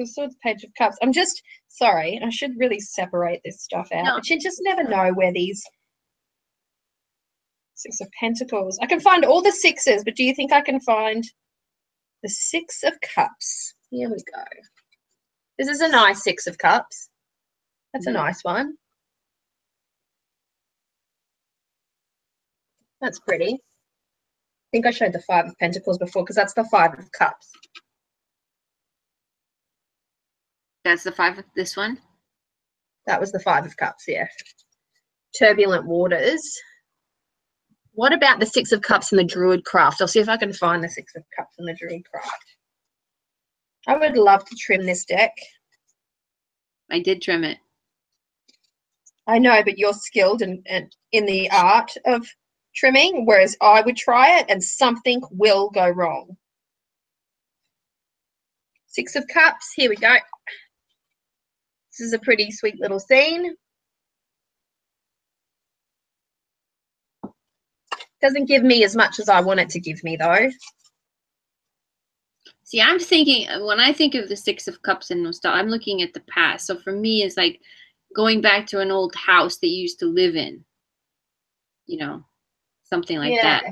of Swords, Page of Cups. I'm just sorry. I should really separate this stuff out. No. But you just never know where these Six of Pentacles. I can find all the sixes, but do you think I can find the Six of Cups? Here we go. This is a nice Six of Cups. That's a nice one. That's pretty. I think I showed the Five of Pentacles before because that's the Five of Cups. That's the five of this one? That was the Five of Cups, yeah. Turbulent waters. What about the Six of Cups in the Druid craft? I'll see if I can find the Six of Cups in the Druid craft. I would love to trim this deck. I did trim it. I know, but you're skilled in the art of trimming, whereas I would try it and something will go wrong. Six of Cups, here we go. This is a pretty sweet little scene. Doesn't give me as much as I want it to give me, though. See, I'm thinking, when I think of the Six of Cups and nostalgia, I'm looking at the past. So for me, it's like going back to an old house that you used to live in. You know, something like that.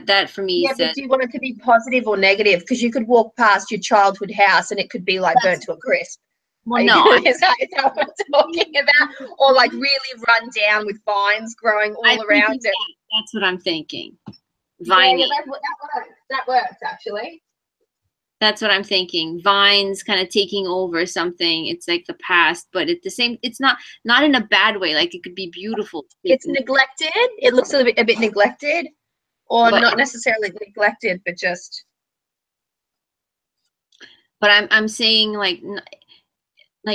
That for me Yeah, says, but do you want it to be positive or negative? Because you could walk past your childhood house and it could be like burnt to a crisp. well, no, Is that what I'm talking about? Or like really run down with vines growing all around it. that's what I'm thinking. Vine. Yeah, that works actually. That's what I'm thinking. Vines kind of taking over something. It's like the past, but at the same, it's not in a bad way. Like it could be beautiful. It's neglected. It looks a bit neglected, or but, not necessarily neglected, but just. But I'm saying like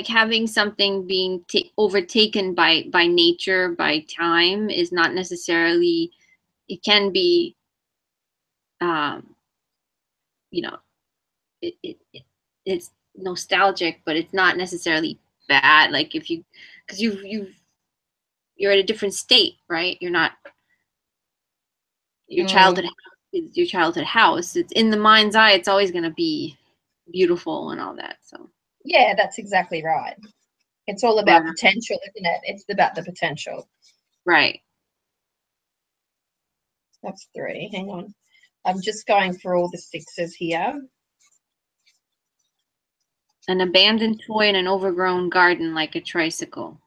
having something being overtaken by nature, by time, is not necessarily. It can be, you know, it's nostalgic, but it's not necessarily bad. Like if you, because you're at a different state, right? You're not. Your childhood is your childhood house. It's in the mind's eye. It's always going to be beautiful and all that. So. Yeah, that's exactly right. It's all about potential, isn't it? It's about the potential. Right. That's 3. Hang on. I'm just going through all the sixes here. An abandoned toy in an overgrown garden like a tricycle.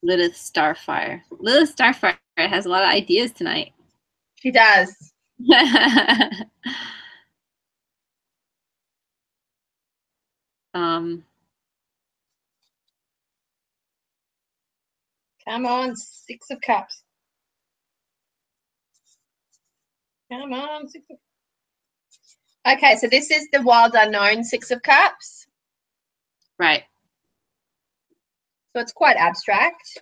Lilith Starfire. Lilith Starfire has a lot of ideas tonight. She does. Come on, Six of Cups. Come on, Six of Cups. Okay, so this is the Wild Unknown Six of Cups. Right. So it's quite abstract.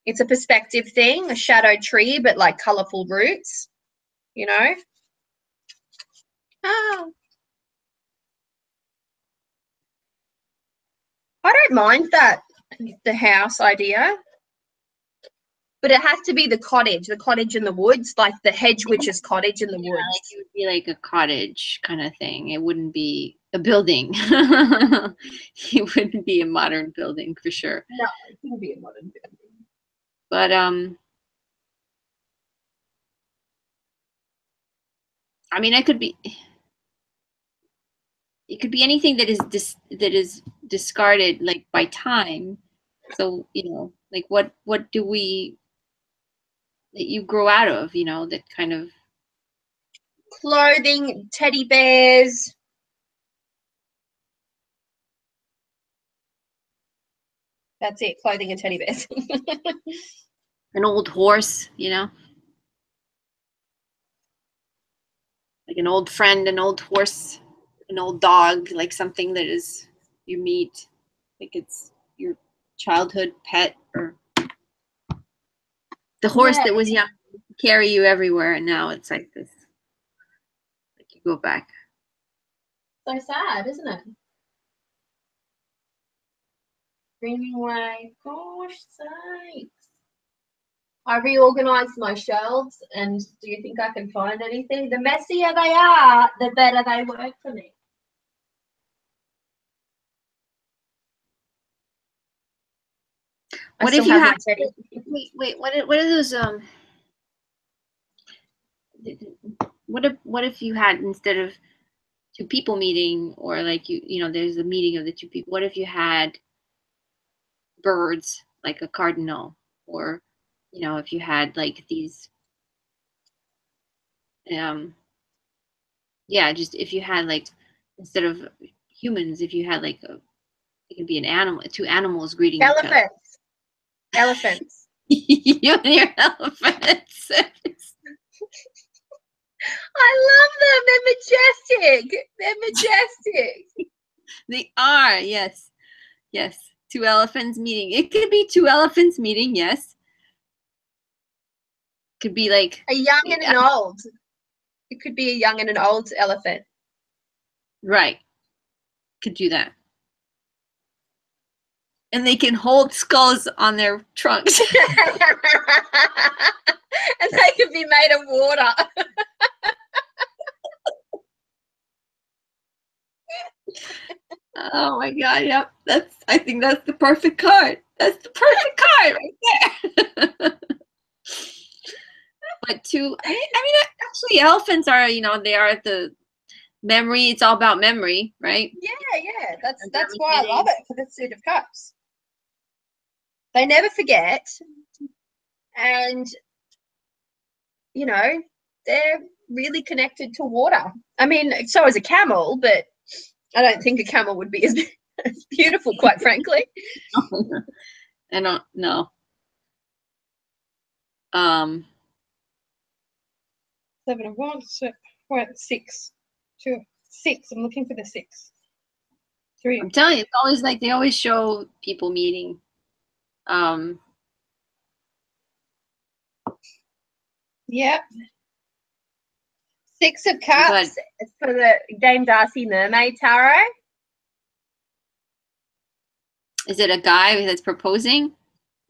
It's a perspective thing, a shadow tree, but like colorful roots, you know? Oh. I don't mind that, the house idea. But it has to be the cottage in the woods, like the hedge witch's cottage in the woods. Like it would be like a cottage kind of thing. It wouldn't be a building. It wouldn't be a modern building for sure. No, it wouldn't be a modern building. But I mean, it could be anything that is discarded like by time. So, you know, like what do we that you grow out of, you know, that kind of clothing, teddy bears. That's it, clothing and teddy bears. an old horse, you know, like an old friend, an old horse, an old dog, like something that is you meet, like it's your childhood pet, or the horse that was young, carry you everywhere, and now it's like this, like you go back. So sad, isn't it? Screaming away. Gosh sakes. I reorganized my shelves, and do you think I can find anything? The messier they are, the better they work for me. What still if you have had, my teddy. wait, what are those, what if you had, instead of two people meeting, or like you know, there's a meeting of the two people, what if you had birds, like a cardinal, or, you know, if you had like these, yeah, just if you had like, instead of humans, if you had like it could be an animal, two animals greeting each other. Elephants. Elephants. You and your elephants. I love them. They're majestic. They're majestic. They are, yes. Yes. Two elephants meeting. It could be two elephants meeting, yes. Could be like A young and an old. It could be a young and an old elephant. Right. Could do that. And they can hold skulls on their trunks. And they could be made of water. Oh my god, yep. I think that's the perfect card. That's the perfect card right there. But I mean, actually elephants are, you know, they are the memory. It's all about memory, right? Yeah. That's why I love it for the Suit of Cups. They never forget. And, you know, they're really connected to water. I mean, so is a camel, but I don't think a camel would be as beautiful, quite frankly. I don't know. 7 of 1, 6, 2, 6. I'm looking for the 6. 3. I'm telling you, it's always like they always show people meeting. Yep. 6 of Cups for the Dame Darcy Mermaid Tarot. Is it a guy that's proposing?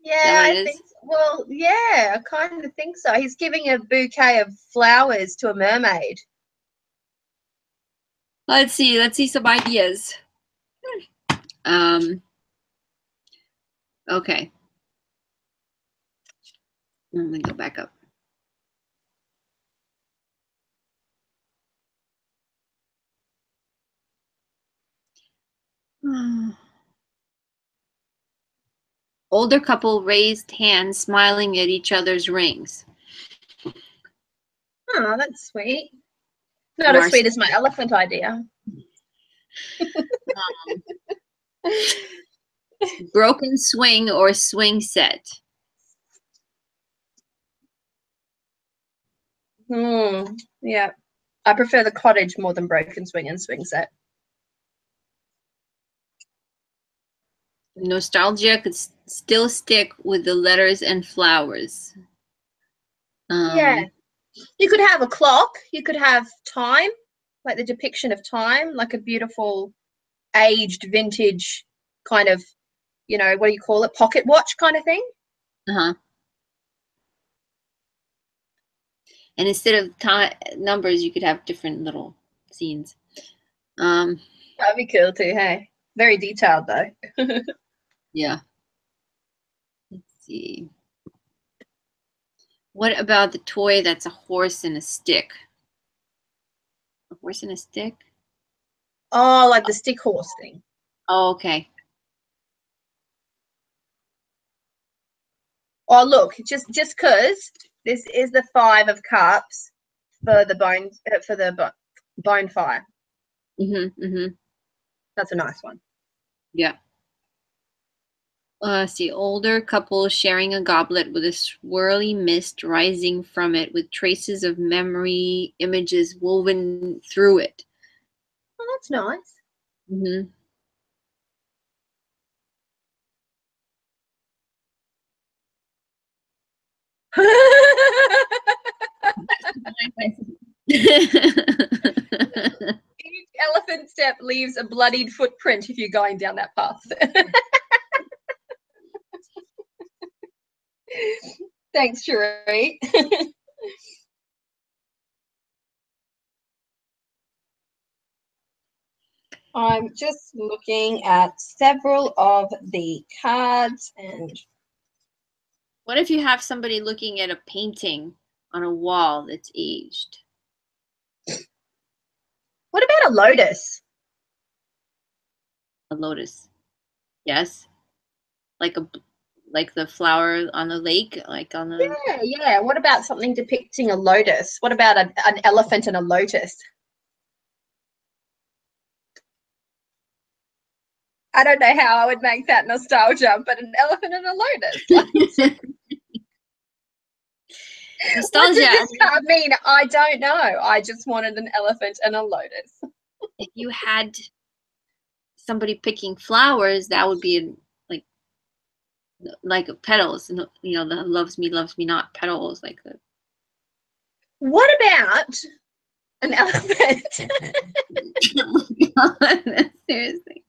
Yeah, I think so. Well, yeah, I kind of think so. He's giving a bouquet of flowers to a mermaid. Let's see some ideas. Okay. Let me go back up. Older couple raised hands, smiling at each other's rings. Oh, that's sweet. Not as sweet as my elephant idea. Broken swing or swing set. Yeah. I prefer the cottage more than broken swing and swing set. Nostalgia could still stick with the letters and flowers. Yeah. You could have a clock. You could have time, like the depiction of time, like a beautiful aged vintage kind of, you know, what do you call it? Pocket watch kind of thing. Uh-huh. And instead of numbers, you could have different little scenes. That'd be cool too, hey? Very detailed though. Yeah. Let's see. What about the toy that's a horse and a stick? A horse and a stick? Oh, like the stick horse thing. Oh, okay. Oh, look, just because this is the 5 of Cups for the bone fire. That's a nice one. Yeah. Let's see. Older couple sharing a goblet with a swirly mist rising from it with traces of memory images woven through it. Oh, that's nice. Each elephant step leaves a bloodied footprint if you're going down that path. Thanks, Cherie. I'm just looking at several of the cards and What if you have somebody looking at a painting on a wall that's aged? What about a lotus? A lotus. Yes. Like the flower on the lake, like on the Yeah. What about something depicting a lotus? What about an elephant and a lotus? I don't know how I would make that nostalgia, but an elephant and a lotus. nostalgia. What does this mean? I don't know. I just wanted an elephant and a lotus. If you had somebody picking flowers, that would be like petals, and you know, the loves me not petals, like the. What about an elephant? Seriously.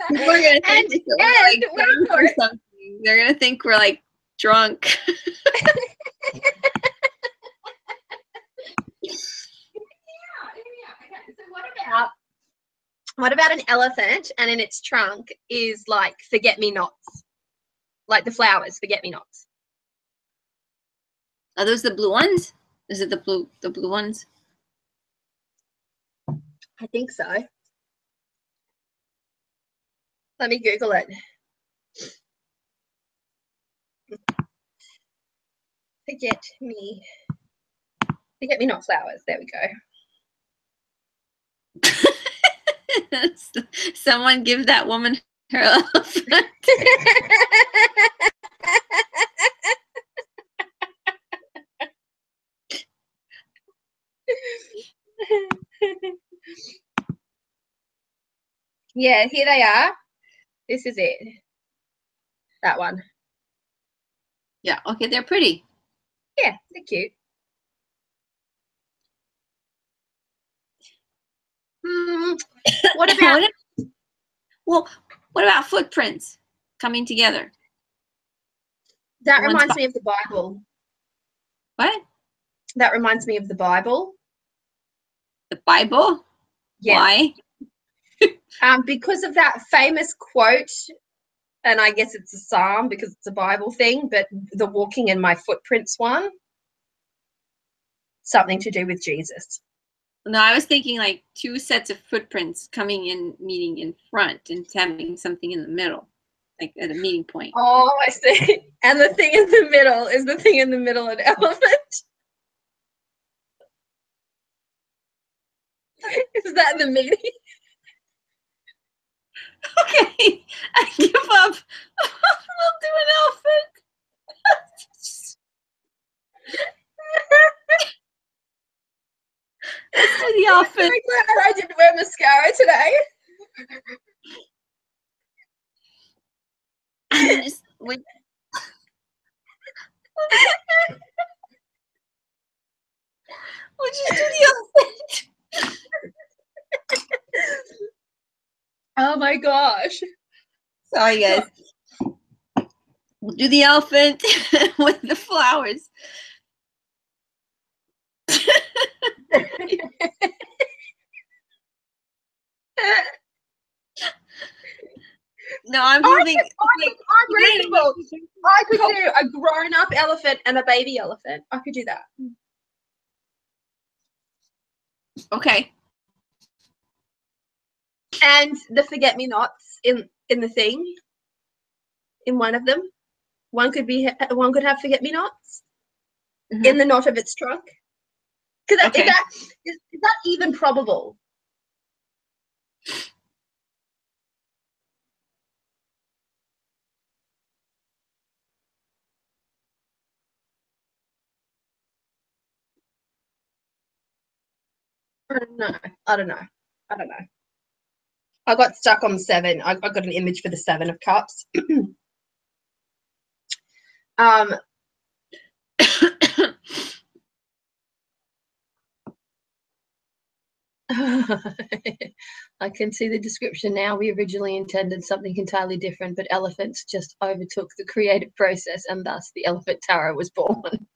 People are gonna think we're like drunk or something. They're gonna think we're like drunk. What about an elephant and in its trunk is like forget-me-nots, like the flowers, forget-me-nots? Are those the blue ones? Is it the blue ones? I think so. Let me Google it. Forget-me-not flowers. There we go. Someone give that woman her elephant. Yeah, here they are. This is it. That one. Yeah, okay, they're pretty. Yeah, they're cute. What about what about footprints coming together? That reminds me of the Bible. What? That reminds me of the Bible. The Bible? Yeah. Why? Because of that famous quote, and I guess it's a psalm because it's a Bible thing, but the walking in my footprints one, something to do with Jesus. No, I was thinking like two sets of footprints coming in, meeting in front, and having something in the middle, like at a meeting point. Oh, I see. And the thing in the middle is the thing in the middle an elephant? Is that the meaning? Okay, I give up. We'll do an elephant. Let's do the elephant. I'm glad I didn't wear mascara today. We'll just do the elephant. Oh my gosh. Sorry, guys. We'll do the elephant with the flowers. No, I'm holding. I'm reasonable. I could do a grown-up elephant and a baby elephant. I could do that. Okay. And the forget-me-nots in the thing. In one of them, one could have forget-me-nots in the knot of its trunk. Because is that even probable? I don't know. I got stuck on 7. I got an image for the 7 of Cups. I can see the description now. We originally intended something entirely different, but elephants just overtook the creative process, and thus the Elephant Tarot was born.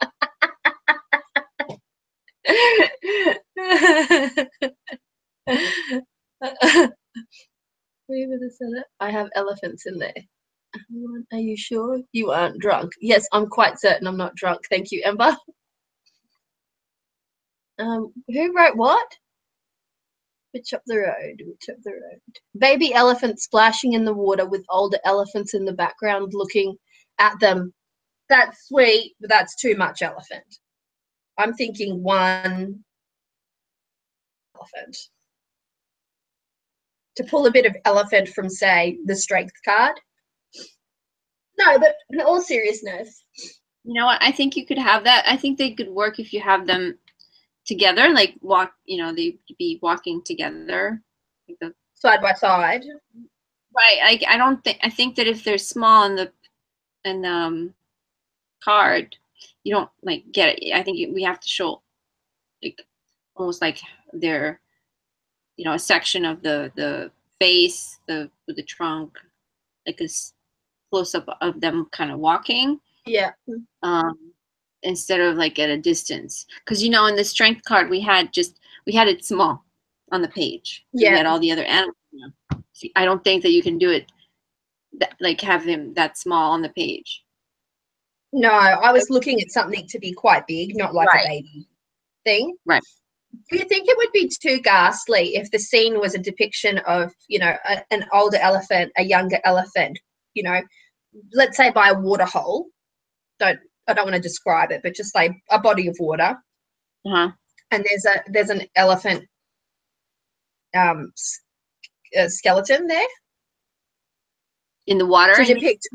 I have elephants in there. Are you sure you aren't drunk? Yes, I'm quite certain I'm not drunk. Thank you, Ember. Who wrote what? Which up the road? Which up the road? Baby elephant splashing in the water with older elephants in the background looking at them. That's sweet, but that's too much elephant. I'm thinking one elephant. To pull a bit of elephant from, say, the strength card. No, but in all seriousness. You know what? I think you could have that. I think they could work if you have them together, like walk, they'd be walking together. Like side by side. Right. I think that if they're small in the card, you don't like get it. I think we have to show like almost like they're, a section of the face, the trunk, like a close up of them kind of walking. Yeah. Instead of like at a distance, because in the strength card we had it small on the page. Yeah. We had all the other animals. See, I don't think that you can do it like have him that small on the page. No, I was looking at something to be quite big, not like a baby thing. Right. Do you think it would be too ghastly if the scene was a depiction of, an older elephant, a younger elephant, let's say by a water hole? I don't want to describe it, but just like a body of water. Uh-huh. And there's an elephant skeleton there in the water. To depict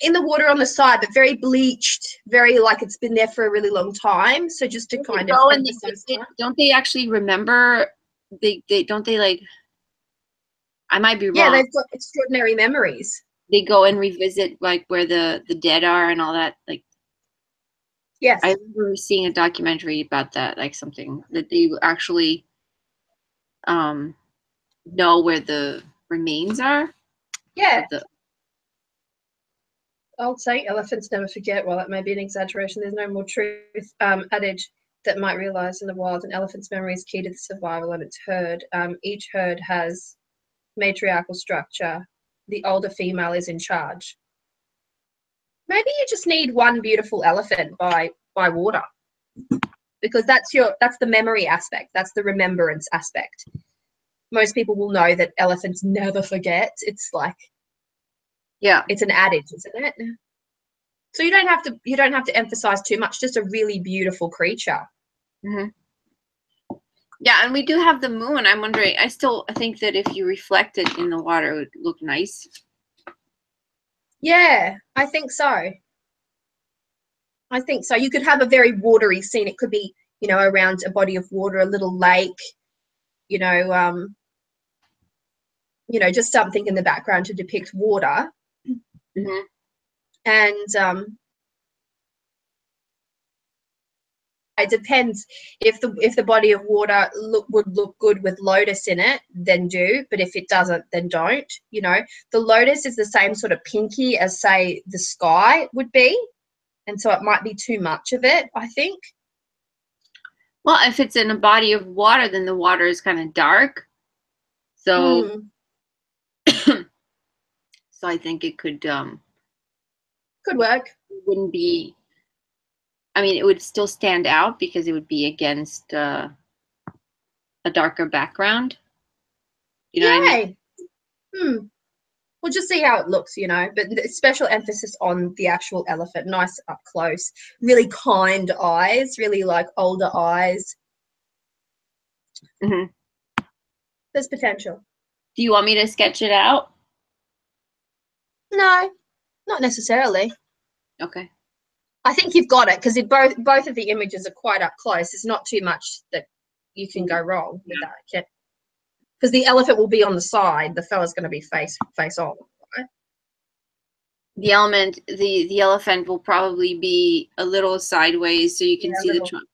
in the water on the side, but very bleached, very like it's been there for a really long time. So just to kind of don't they actually remember? They don't they like? I might be wrong. Yeah, they've got extraordinary memories. They go and revisit like where the dead are and all that. Like, yes, I remember seeing a documentary about that, like something that they actually know where the remains are. Yeah. Old saying, elephants never forget. Well, that may be an exaggeration. There's no more truth. Adage that might realize in the wild, an elephant's memory is key to the survival of its herd. Each herd has matriarchal structure. The older female is in charge. Maybe you just need one beautiful elephant by water, because that's the memory aspect. That's the remembrance aspect. Most people will know that elephants never forget. It's like, yeah, it's an adage, isn't it? So you don't have to emphasize too much. Just a really beautiful creature. Mm-hmm. Yeah, and we do have the moon. I'm wondering. I think that if you reflect it in the water, it would look nice. Yeah, I think so. You could have a very watery scene. It could be, around a body of water, a little lake, just something in the background to depict water. Mm-hmm. And it depends. If the body of water would look good with lotus in it, then do. But if it doesn't, then don't. The lotus is the same sort of pinky as, say, the sky would be. And so it might be too much of it, I think. Well, if it's in a body of water, then the water is kind of dark. So, so I think it could work. It wouldn't be. I mean, it would still stand out because it would be against a darker background. You know what I mean? We'll just see how it looks, but special emphasis on the actual elephant, nice up close, really kind eyes, really like older eyes. Mm-hmm. There's potential. Do you want me to sketch it out? No, not necessarily. Okay. I think you've got it because both of the images are quite up close. There's not too much that you can go wrong with that. Yeah. Because the elephant will be on the side, the fella's going to be face on, right? The elephant will probably be a little sideways, so you can see the trunk.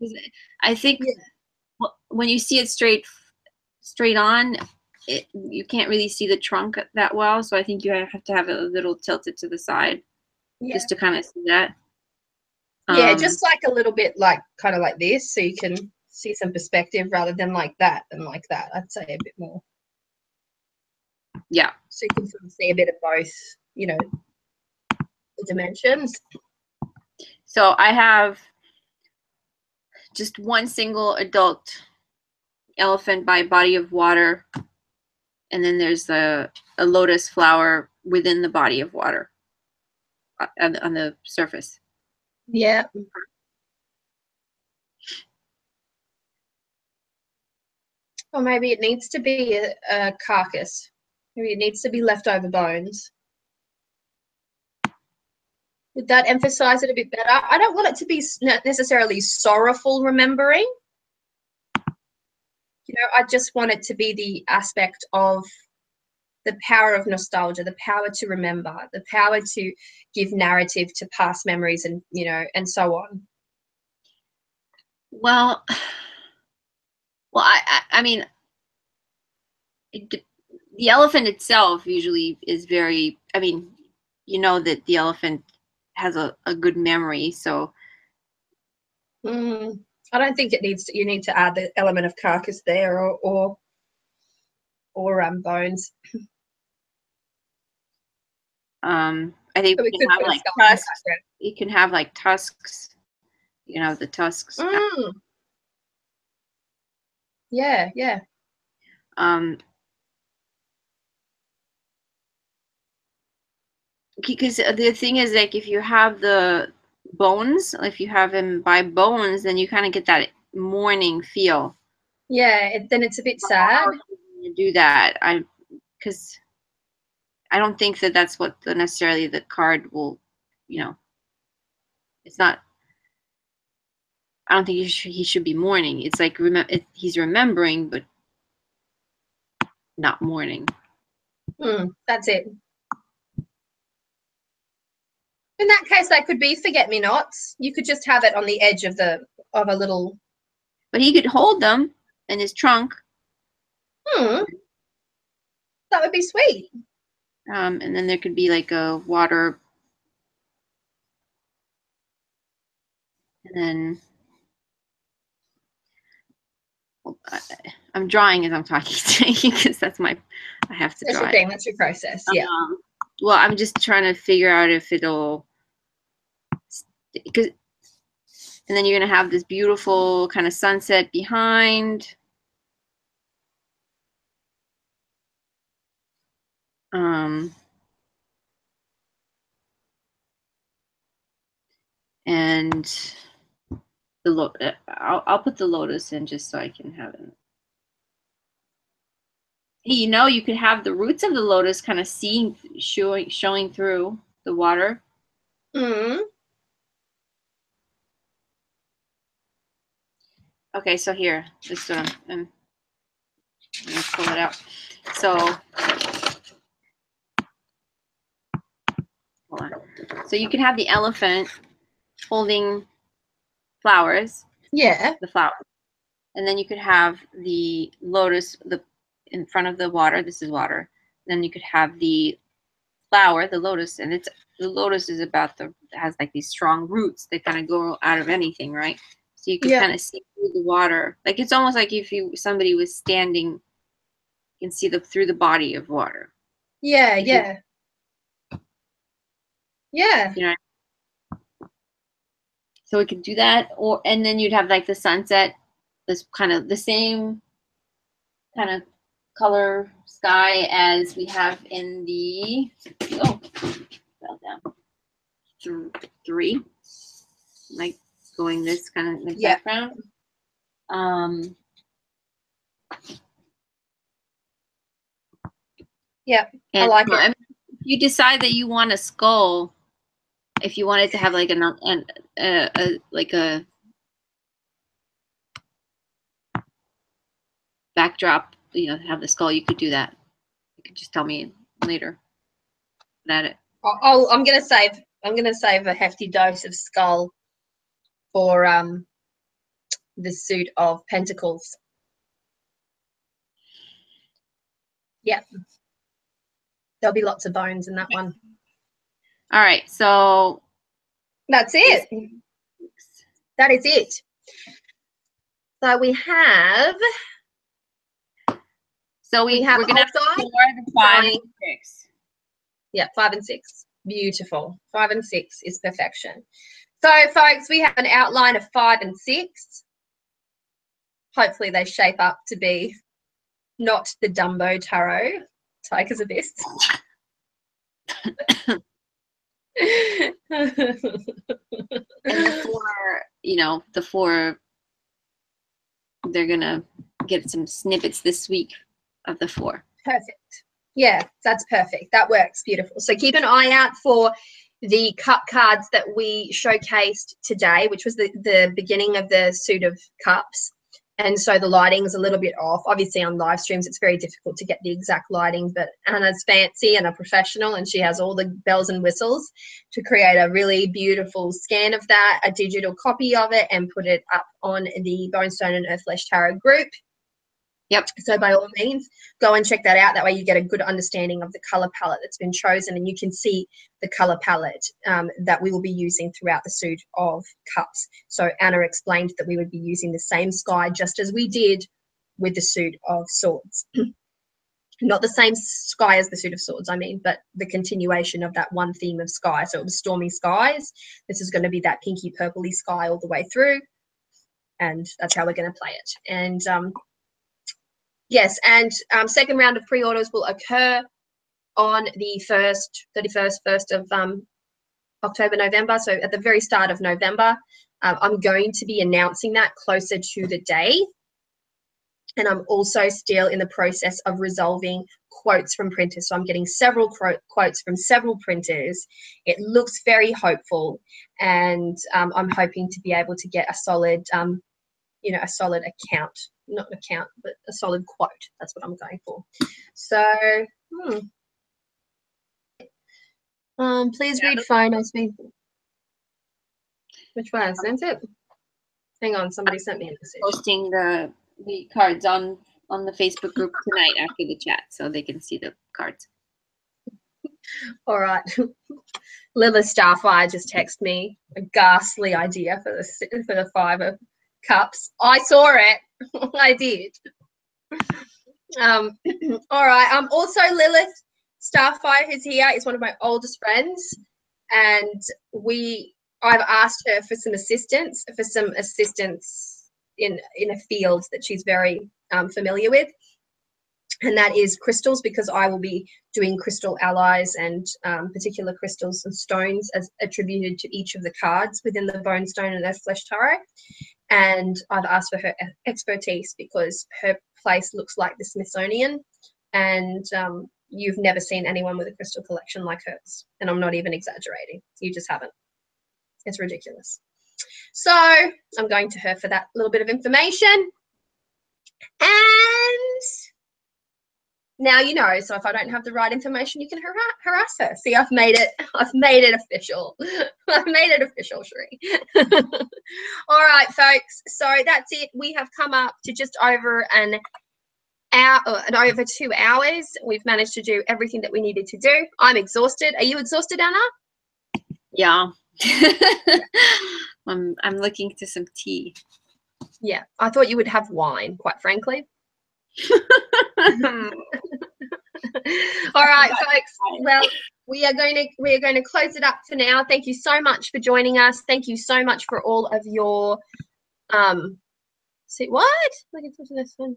I think when you see it straight on, you can't really see the trunk that well. So I think you have to have it a little tilted to the side, just to kind of see that. Yeah, just like a little bit, like kind of like this, so you can see some perspective rather than like that and like that. I'd say a bit more. Yeah. So you can sort of see a bit of both. you know, the dimensions. So I have just one single adult elephant by body of water, and then there's a lotus flower within the body of water on the surface. Yeah. Or maybe it needs to be a carcass. Maybe it needs to be leftover bones. Would that emphasize it a bit better? I don't want it to be necessarily sorrowful remembering. You know, I just want it to be the aspect of the power of nostalgia, the power to remember, the power to give narrative to past memories, and, you know, and so on. Well, I mean, the elephant itself usually is very, I mean, you know that the elephant has a good memory, so. I don't think it needs to, you need to add the element of carcass there, or bones. I think we can have like tusks. You can have like tusks, you know, the tusks. Yeah, yeah. Because the thing is, like, if you have the bones, if you have him by bones, then you kind of get that mourning feel. Yeah, then it's a bit sad. You do that, because I don't think that that's what necessarily the card will, you know. It's not. I don't think he should be mourning. It's like he's remembering, but not mourning. That's it. In that case, that could be forget-me-nots. You could just have it on the edge of a little. But he could hold them in his trunk. That would be sweet. And then there could be like a water. And then I'm drawing as I'm talking to you, because that's I have to draw. That's your thing. That's your process. Yeah. Well, I'm just trying to figure out if it'll, because, and then you're gonna have this beautiful kind of sunset behind. And I'll put the lotus in just so I can have it. Hey, you know, you could have the roots of the lotus kind of showing through the water. Okay, so here, this one, I'm gonna pull it out. So, hold on. So you can have the elephant holding flowers. Yeah. The flower, and then you could have the lotus in front of the water. This is water. Then you could have the flower, the lotus, and the lotus is has like these strong roots that kind of go out of anything, right? So you can kind of see through the water. Like, it's almost like if somebody was standing, you can see through the body of water. Yeah, yeah. Yeah. You know. So we could do that, and then you'd have like the sunset, this kind of the same kind of color sky as we have in the fell down 3, like going this kind of like background. Yeah, I like it. If you decide that you want a skull, if you wanted to have like a backdrop, you know, have the skull, you could do that. You could just tell me later. At it. I'm gonna save a hefty dose of skull for the suit of pentacles. Yeah, there'll be lots of bones in that one. All right, so that's it. That is it. So we have. So we're gonna have 4, the 5, and 6. Yeah, 5 and 6. Beautiful. 5 and 6 is perfection. So, folks, we have an outline of 5 and 6. Hopefully they shape up to be not the Dumbo Tarot, Tiger's Abyss. And the 4, you know, the 4, they're going to get some snippets this week of the 4. Perfect. Yeah, that's perfect. That works beautiful. So keep an eye out for the cup cards that we showcased today, which was the beginning of the suit of cups. And so the lighting is a little bit off. Obviously on live streams, it's very difficult to get the exact lighting, but Anna's fancy and a professional, and she has all the bells and whistles to create a really beautiful scan of that, a digital copy of it, and put it up on the Bonestone and Earthflesh Tarot group. Yep. So by all means, go and check that out. That way you get a good understanding of the color palette that's been chosen, and you can see the color palette that we will be using throughout the suit of cups. So Anna explained that we would be using the same sky just as we did with the suit of swords. Not the same sky as the suit of swords, I mean, but the continuation of that one theme of sky. So it was stormy skies. This is going to be that pinky purpley sky all the way through, and that's how we're going to play it. And yes, and second round of pre-orders will occur on the 1st of October, November. So at the very start of November, I'm going to be announcing that closer to the day. And I'm also still in the process of resolving quotes from printers. So I'm getting several quotes from several printers. It looks very hopeful, and I'm hoping to be able to get a solid, a solid account. Not an account, but a solid quote. That's what I'm going for. So, please read phone. I speak. Which one? I sent it. Hang on, somebody sent me a message. Posting the cards on the Facebook group tonight after the chat, so they can see the cards. All right. Lilith Starfire just texted me a ghastly idea for the 5 of cups. I saw it. I did. All right. Also Lilith Starfire, who's here, is one of my oldest friends, and I've asked her for some assistance in a field that she's very familiar with, and that is crystals, because I will be doing crystal allies and particular crystals and stones as attributed to each of the cards within the Bonestone and Earthflesh Tarot. And I've asked for her expertise because her place looks like the Smithsonian, and you've never seen anyone with a crystal collection like hers. And I'm not even exaggerating. You just haven't. It's ridiculous. So I'm going to her for that little bit of information. And now you know. So if I don't have the right information, you can harass her. See, I've made it official. I've made it official, Sheree. All right, folks. So that's it. We have come up to just over an hour and over 2 hours. We've managed to do everything that we needed to do. I'm exhausted. Are you exhausted, Anna? Yeah. I'm looking to some tea. Yeah, I thought you would have wine, quite frankly. All right, folks. Well, we are going to close it up for now. Thank you so much for joining us. Thank you so much for all of your see what? Looking forward to this one.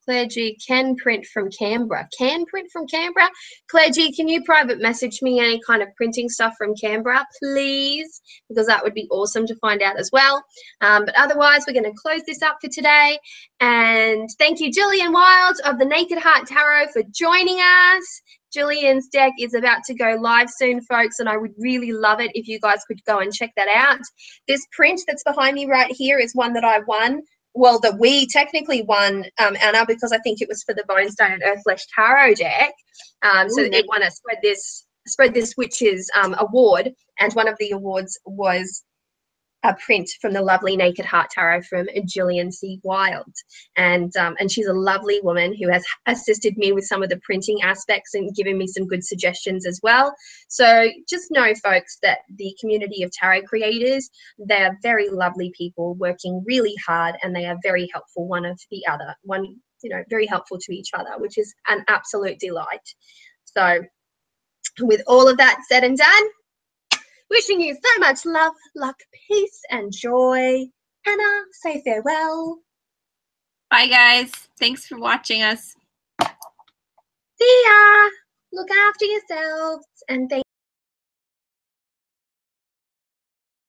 Claire G, can print from Canberra. Can print from Canberra? Claire G, can you private message me any kind of printing stuff from Canberra, please? Because that would be awesome to find out as well. But otherwise, we're going to close this up for today. And thank you, Jillian Wild of the Naked Heart Tarot, for joining us. Jillian's deck is about to go live soon, folks, and I would really love it if you guys could go and check that out. This print that's behind me right here is one that I won. Well, that we technically won, Anna, because I think it was for the Bonestone and Earthflesh Tarot deck. So it won a Spread This Witches award, and one of the awards was a print from the lovely Naked Heart Tarot from Gillian C. Wild. And she's a lovely woman who has assisted me with some of the printing aspects and given me some good suggestions as well. So just know, folks, that the community of tarot creators, they are very lovely people working really hard, and they are very helpful one of the other. Very helpful to each other, which is an absolute delight. So with all of that said and done, wishing you so much love, luck, peace, and joy. Hannah, say farewell. Bye, guys. Thanks for watching us. See ya. Look after yourselves and thank